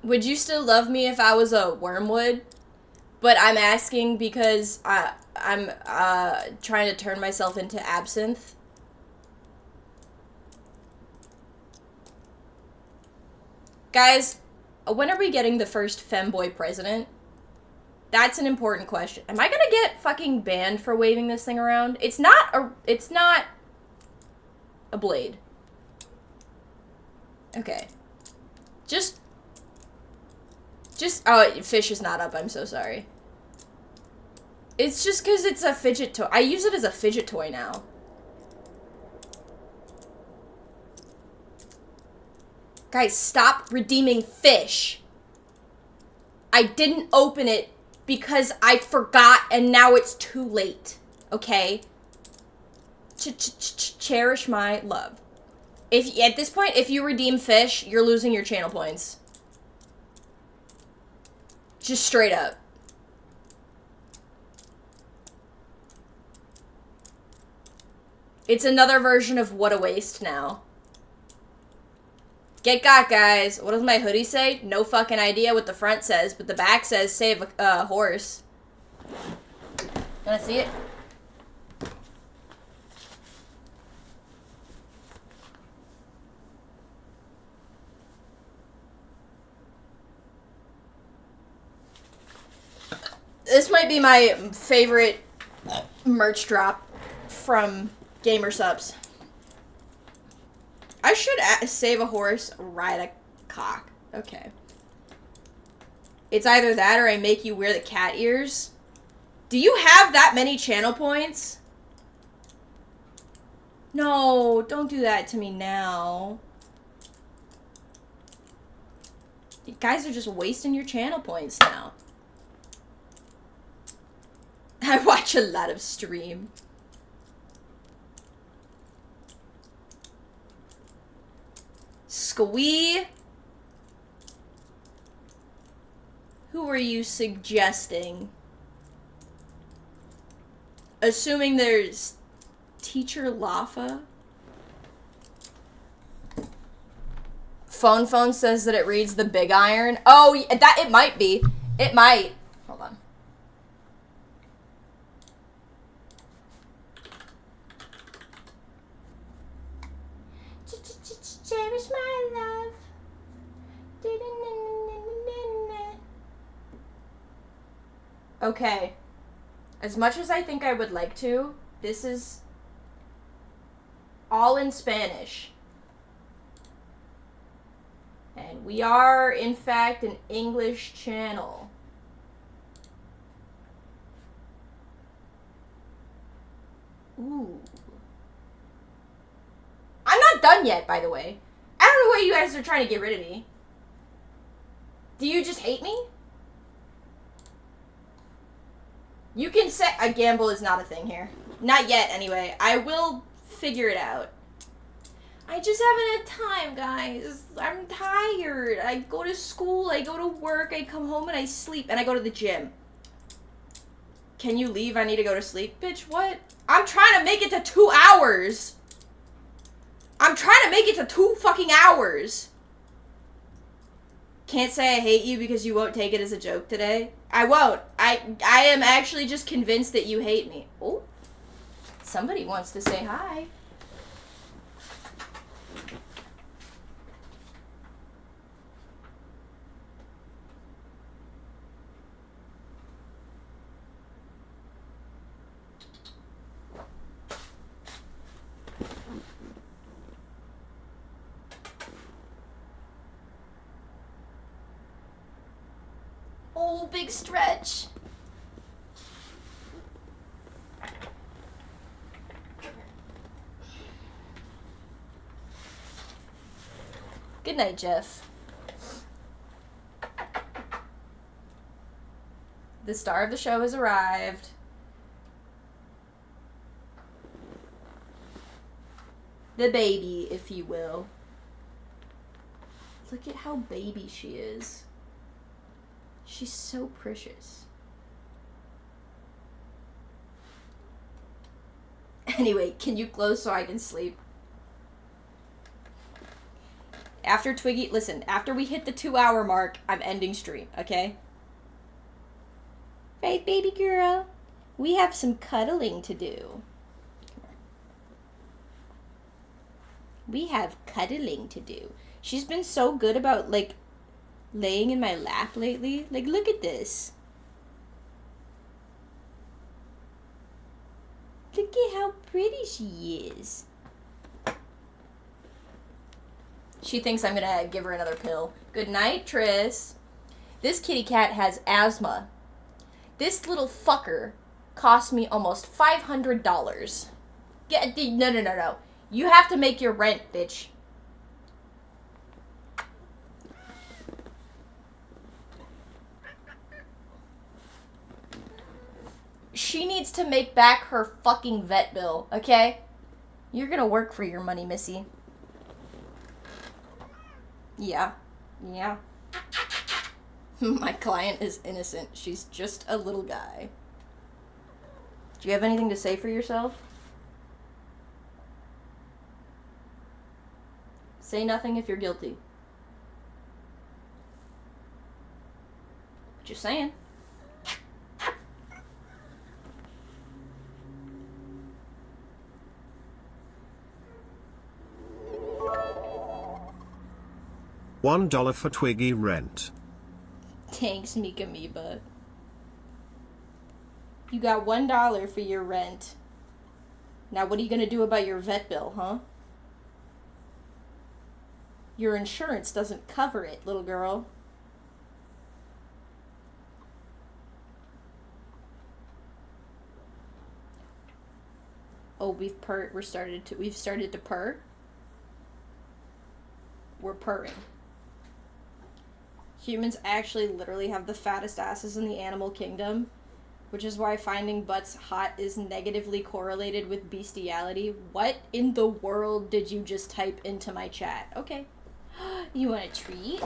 Would you still love me if I was a wormwood? But I'm asking because I'm trying to turn myself into absinthe. Guys, when are we getting the first femboy president? That's an important question. Am I gonna get fucking banned for waving this thing around? It's not a blade. Okay. Just, oh, fish is not up, I'm so sorry. It's just because it's a fidget toy. I use it as a fidget toy now. Guys, stop redeeming fish. I didn't open it because I forgot and now it's too late. Okay? Cherish my love. If at this point, if you redeem fish, you're losing your channel points. Just straight up. It's another version of What a Waste now. Get got, guys. What does my hoodie say? No fucking idea what the front says, but the back says save a horse. Wanna see it? This might be my favorite merch drop from Gamer Subs. I should save a horse, ride a cock. Okay. It's either that or I make you wear the cat ears. Do you have that many channel points? No, don't do that to me now. You guys are just wasting your channel points now. I watch a lot of stream. Squee? Who are you suggesting? Assuming there's Teacher Lafa? Phone says that it reads the big iron. Oh, that it might be. It might. Hold on. Cherish my love. Okay. As much as I think I would like to, this is all in Spanish. And we are, in fact, an English channel. Ooh. I'm not done yet, by the way. I don't know why you guys are trying to get rid of me. Do you just hate me? You can say a gamble is not a thing here. Not yet, anyway. I will figure it out. I just haven't had time, guys. I'm tired. I go to school, I go to work, I come home and I sleep, and I go to the gym. Can you leave? I need to go to sleep. Bitch, what? I'm trying to make it to 2 hours. I'm trying to make it to 2 fucking hours. Can't say I hate you because you won't take it as a joke today. I won't. I am actually just convinced that you hate me. Oh, somebody wants to say hi. Oh, big stretch. Good night, Jeff. The star of the show has arrived. The baby, if you will. Look at how baby she is. She's so precious. Anyway, can you close so I can sleep? after Twiggy, listen, after we hit the 2-hour mark, I'm ending stream, okay? Right, baby girl? We have some cuddling to do. We have cuddling to do. She's been so good about, like, laying in my lap lately. Like, look at this. Look at how pretty she is. She thinks I'm gonna give her another pill. Good night, Tris. This kitty cat has asthma. This little fucker cost me almost $500. No. You have to make your rent, bitch. She needs to make back her fucking vet bill, okay? You're gonna work for your money, missy. Yeah. My client is innocent. She's just a little guy. Do you have anything to say for yourself? Say nothing if you're guilty. Just saying. $1 for Twiggy rent. Thanks, Mika Miba. You got $1 for your rent. Now what are you gonna do about your vet bill, huh? Your insurance doesn't cover it, little girl. Oh, we've started to purr. We're purring. Humans actually literally have the fattest asses in the animal kingdom, which is why finding butts hot is negatively correlated with bestiality. What in the world did you just type into my chat? Okay. You want a treat?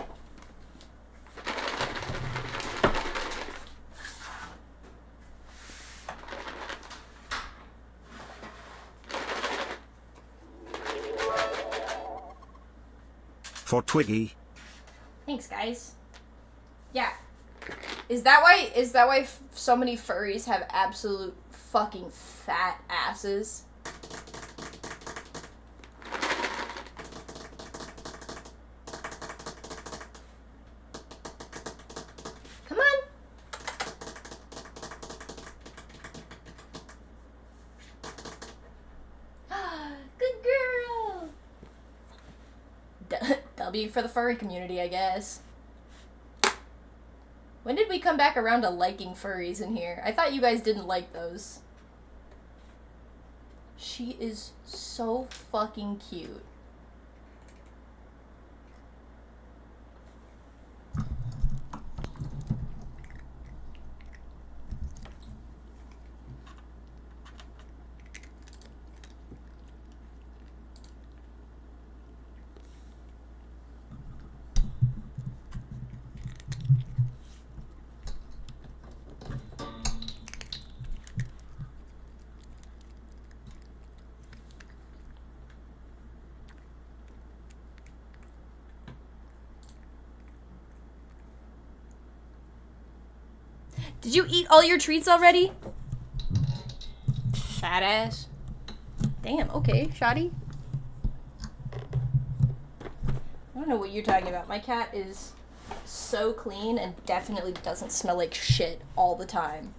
For Twiggy. Thanks, guys. Yeah. Is that why so many furries have absolute fucking fat asses? Come on. Good girl. W for the furry community, I guess. When did we come back around to liking furries in here? I thought you guys didn't like those. She is so fucking cute. Did you eat all your treats already? Fat ass. Damn, okay, shoddy. I don't know what you're talking about. My cat is so clean and definitely doesn't smell like shit all the time.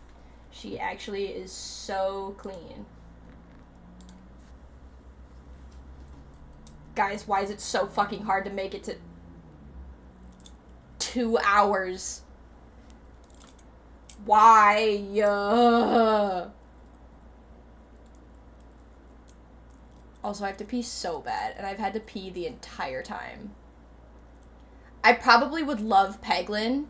She actually is so clean. Guys, why is it so fucking hard to make it to 2 hours? Why? Also, I have to pee so bad, and I've had to pee the entire time. I probably would love Peglin.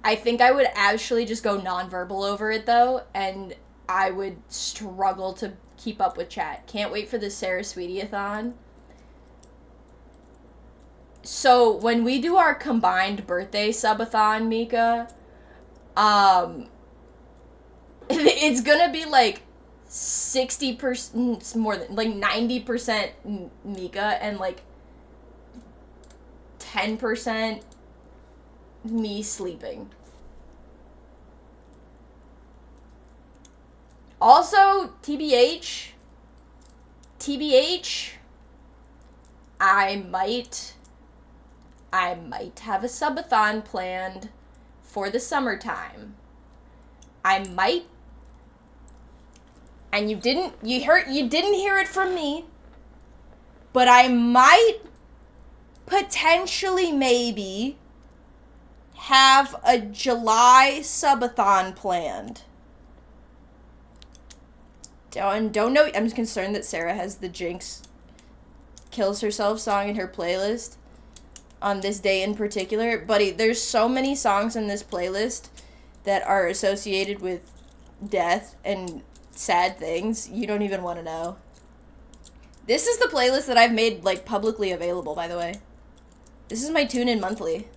I think I would actually just go nonverbal over it, though, and I would struggle to keep up with chat. Can't wait for the Sarah Sweetie-a-thon. So, when we do our combined birthday subathon, Mika, it's gonna be like 60%, more than, like 90% Mika, and like 10% me sleeping. Also, TBH, I might have a subathon planned for the summertime. I might, and you didn't hear it from me, but I might potentially maybe have a July subathon planned. Don't know. I'm concerned that Sarah has the Jinx kills herself song in her playlist on this day in particular. Buddy, there's so many songs in this playlist that are associated with death and sad things. You don't even want to know. This is the playlist that I've made, like, publicly available, by the way. This is my tune-in monthly.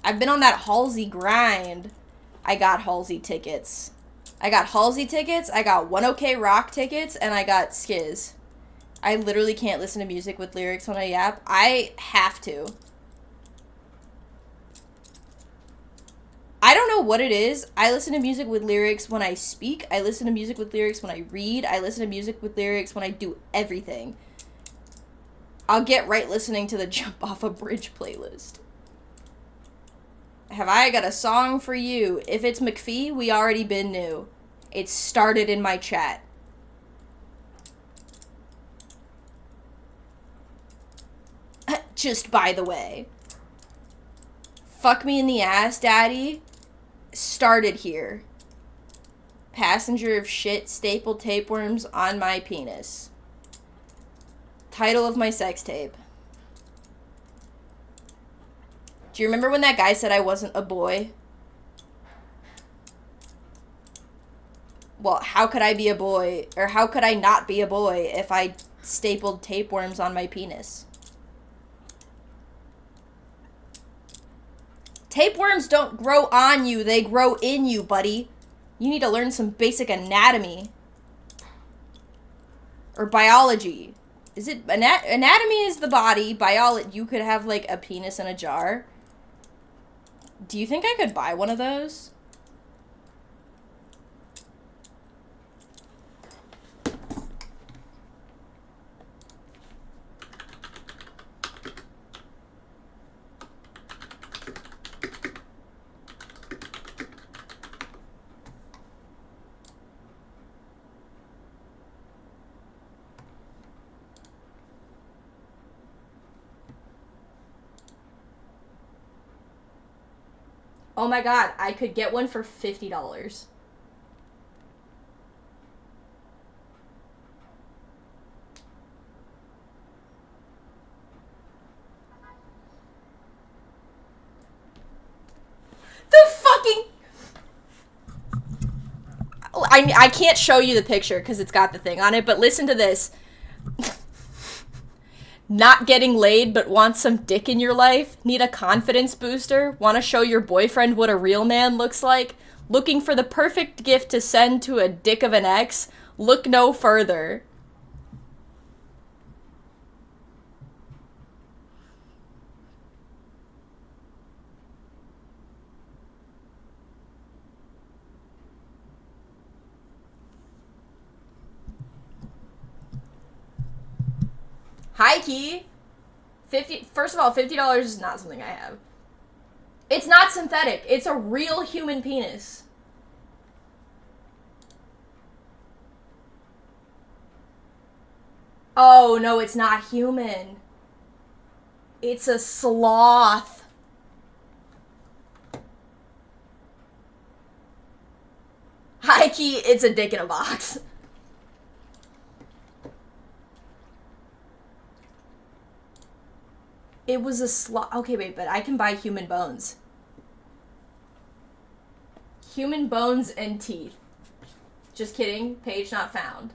I've been on that Halsey grind. I got Halsey tickets. I got 1OK Rock tickets, and I got Skiz. I literally can't listen to music with lyrics when I yap. I have to. I don't know what it is. I listen to music with lyrics when I speak. I listen to music with lyrics when I read. I listen to music with lyrics when I do everything. I'll get right listening to the Jump Off a Bridge playlist. Have I got a song for you? If it's McPhee, we already been new. It started in my chat. Just by the way. Fuck Me in the Ass, Daddy started here. Passenger of shit, stapled tapeworms on my penis. Title of my sex tape. Do you remember when that guy said I wasn't a boy? Well, how could I be a boy? Or how could I not be a boy if I stapled tapeworms on my penis? Tapeworms don't grow on you, they grow in you, buddy. You need to learn some basic anatomy. Or biology. Is it anatomy is the body, biology you could have like a penis in a jar. Do you think I could buy one of those? Oh my god, I could get one for $50. The fucking... I can't show you the picture because it's got the thing on it, but listen to this. Not getting laid but want some dick in your life? Need a confidence booster? Want to show your boyfriend what a real man looks like? Looking for the perfect gift to send to a dick of an ex? Look no further. Hi, Key. First of all, $50 is not something I have. It's not synthetic. It's a real human penis. Oh, no, it's not human. It's a sloth. Hi, Key. It's a dick in a box. It was a sloth. Okay, wait, but I can buy human bones. Human bones and teeth. Just kidding. Page not found.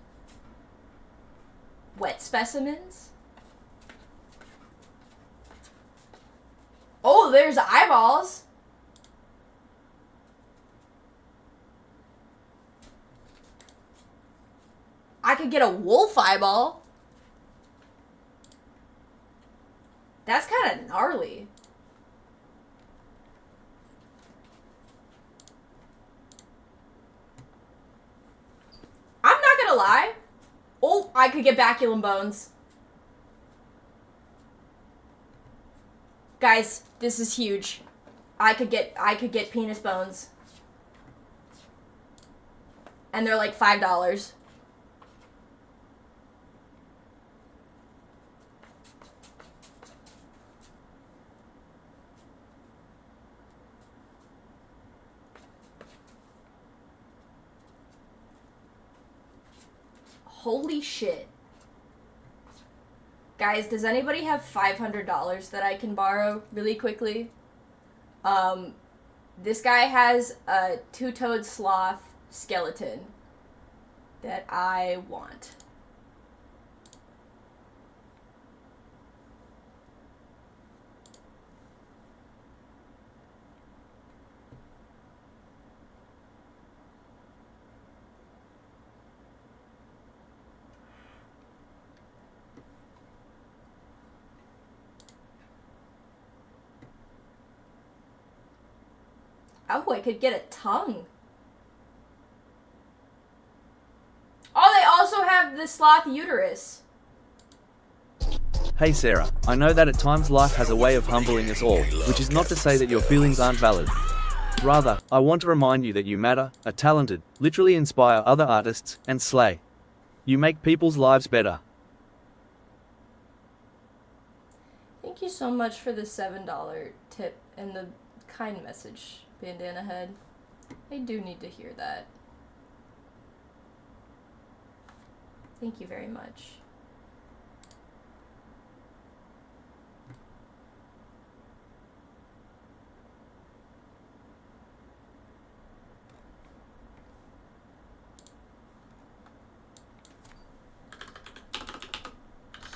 Wet specimens? Oh, there's eyeballs. I could get a wolf eyeball. That's kind of gnarly. I'm not gonna lie. Oh, I could get baculum bones. Guys, this is huge. I could get penis bones. And they're like $5. Holy shit. Guys, does anybody have $500 that I can borrow really quickly? This guy has a two-toed sloth skeleton that I want. Oh, I could get a tongue. Oh, they also have the sloth uterus. Hey Sarah, I know that at times life has a way of humbling us all, which is not to say that your feelings aren't valid. Rather, I want to remind you that you matter, are talented, literally inspire other artists, and slay. You make people's lives better. Thank you so much for the $7 tip and the kind message, Bandana Head. I do need to hear that. Thank you very much.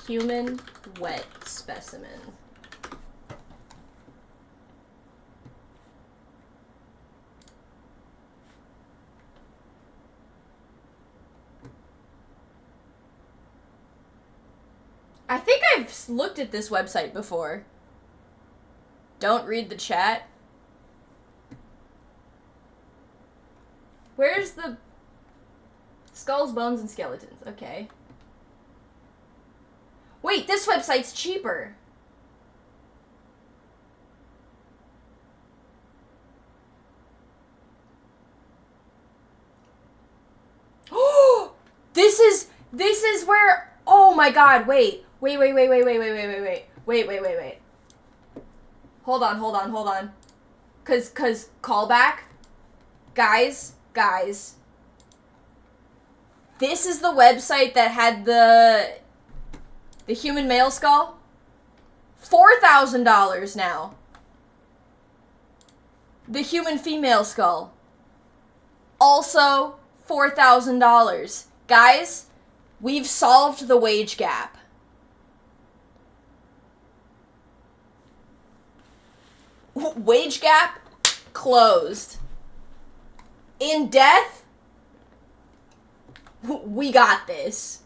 Human wet specimen. I think I've looked at this website before. Don't read the chat. Where's the skulls, bones, and skeletons? Okay. Wait, this website's cheaper. Oh, this is where. Oh my God! Wait. Hold on. Cause callback, guys. This is the website that had the human male skull. $4,000 now. The human female skull. Also $4,000. Guys, we've solved the wage gap. Wage gap closed. In death, we got this.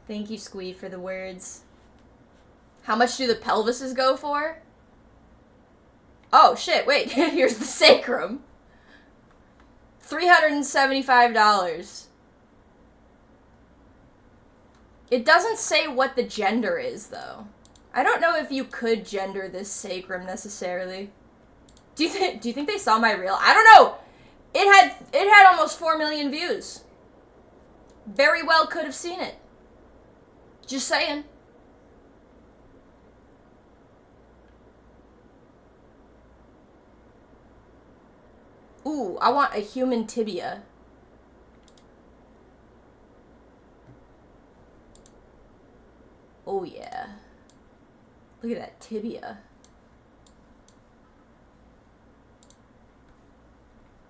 Thank you, Squee, for the words. How much do the pelvises go for? Oh, shit, wait. Here's the sacrum. $375. It doesn't say what the gender is, though. I don't know if you could gender this sacrum necessarily. Do you think they saw my reel? I don't know. It had almost 4 million views. Very well could have seen it. Just saying. Ooh, I want a human tibia. Oh yeah. Look at that tibia.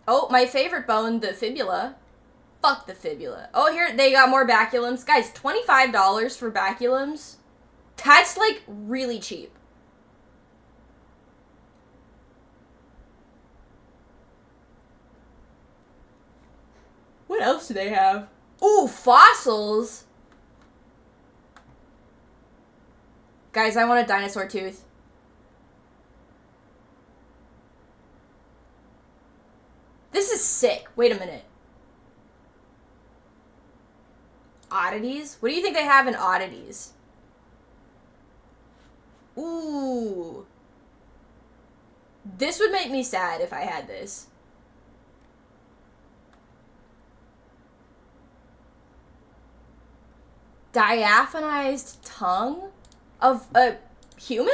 Oh, my favorite bone, the fibula. Fuck the fibula. Oh, here, they got more baculums. Guys, $25 for baculums? That's, like, really cheap. What else do they have? Ooh, fossils! Guys, I want a dinosaur tooth. This is sick. Wait a minute. Oddities? What do you think they have in oddities? Ooh. This would make me sad if I had this. Diaphanized tongue of a human?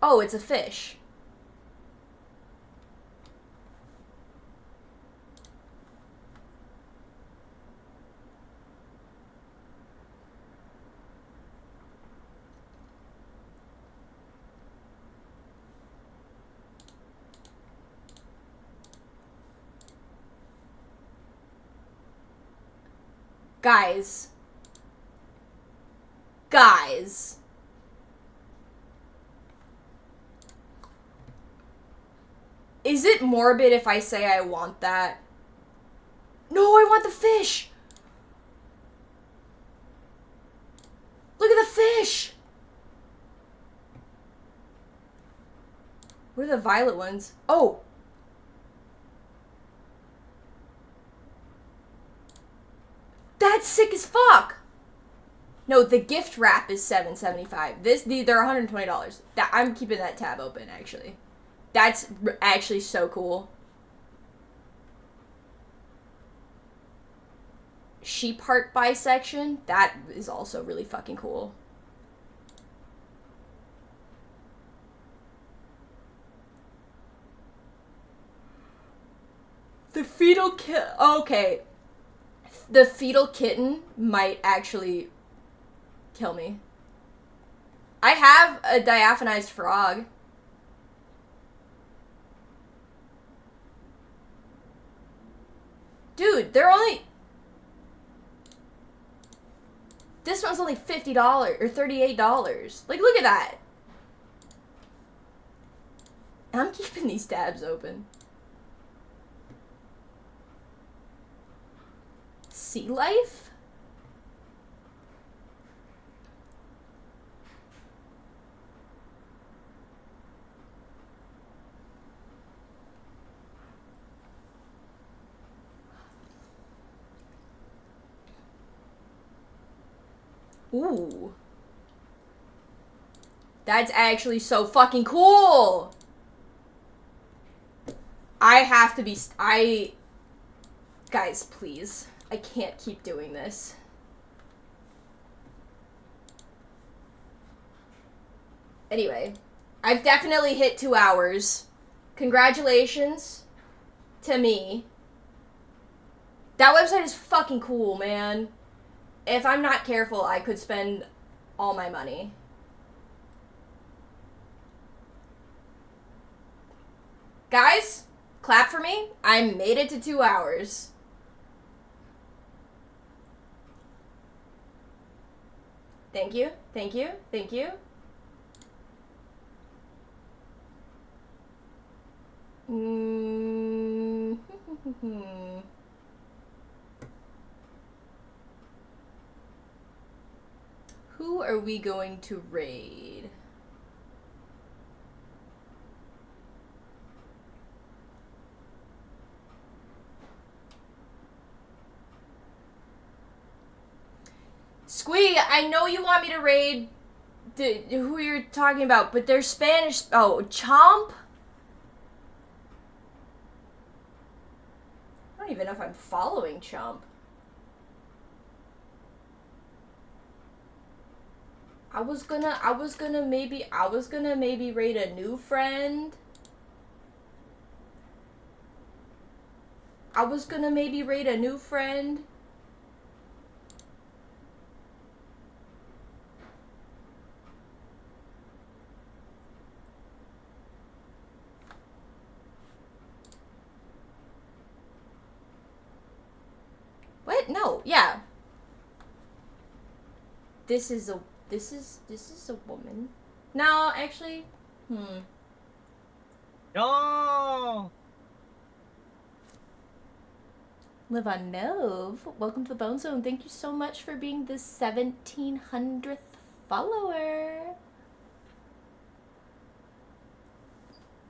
Oh, it's a fish. Guys. Guys. Is it morbid if I say I want that? No, I want the fish! Look at the fish! What are the violet ones? Oh! That's sick as fuck! No, the gift wrap is $7.75. They're $120. I'm keeping that tab open, actually. That's actually so cool. Sheep heart bisection. That is also really fucking cool. The fetal kitten. Okay. The fetal kitten might actually kill me. I have a diaphanized frog. Dude, they're only... This one's only $50 or $38. Like, look at that. I'm keeping these tabs open. Sea life? Ooh. That's actually so fucking cool. I have to be... Guys, please. I can't keep doing this. Anyway. I've definitely hit 2 hours. Congratulations to me. That website is fucking cool, man. If I'm not careful, I could spend all my money. Guys, clap for me. I made it to 2 hours. Thank you, thank you, thank you. Who are we going to raid? Squee, I know you want me to raid who you're talking about, but they're Spanish. Oh, Chomp? I don't even know if I'm following Chomp. I was gonna maybe raid a new friend. I was gonna maybe raid a new friend. What? No, yeah. This is a woman. No, actually. No! Livanov, welcome to the Bone Zone. Thank you so much for being the 1700th follower.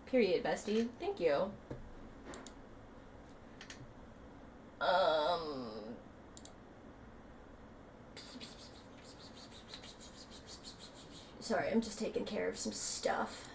Period, bestie. Thank you. Sorry, I'm just taking care of some stuff.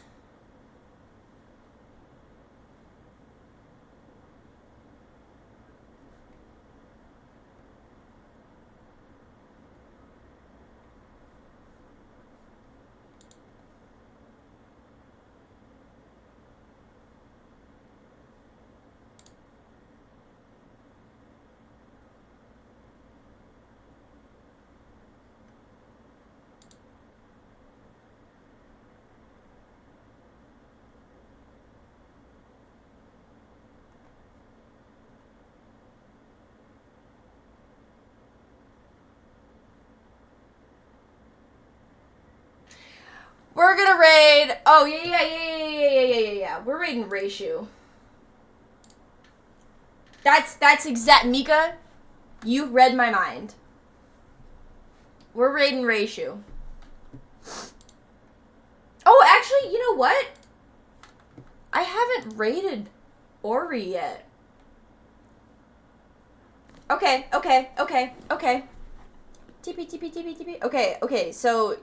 We're gonna raid. Oh yeah. We're raiding Reishu. That's exact. Mika, you read my mind. We're raiding Reishu. Oh, actually, you know what? I haven't raided Ori yet. Okay. TP. Okay, so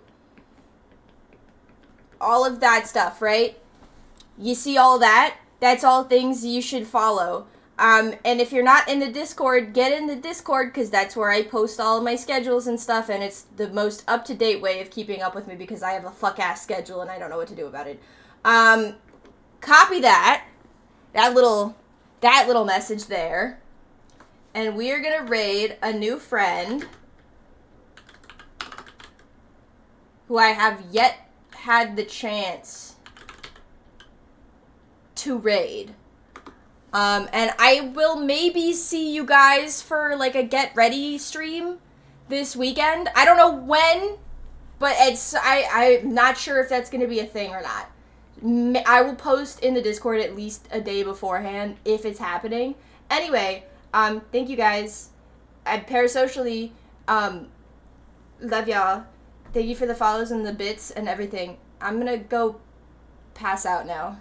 all of that stuff, right? You see all that? That's all things you should follow. And if you're not in the Discord, get in the Discord, because that's where I post all of my schedules and stuff, and it's the most up-to-date way of keeping up with me, because I have a fuck-ass schedule and I don't know what to do about it. Copy that little message there, and we are gonna raid a new friend who I have yet had the chance to raid. And I will maybe see you guys for like a get ready stream this weekend. I don't know when, but I'm not sure if that's gonna be a thing or not. I will post in the Discord at least a day beforehand if it's happening. Anyway, thank you guys. Parasocially, love y'all. Thank you for the follows and the bits and everything. I'm gonna go pass out now.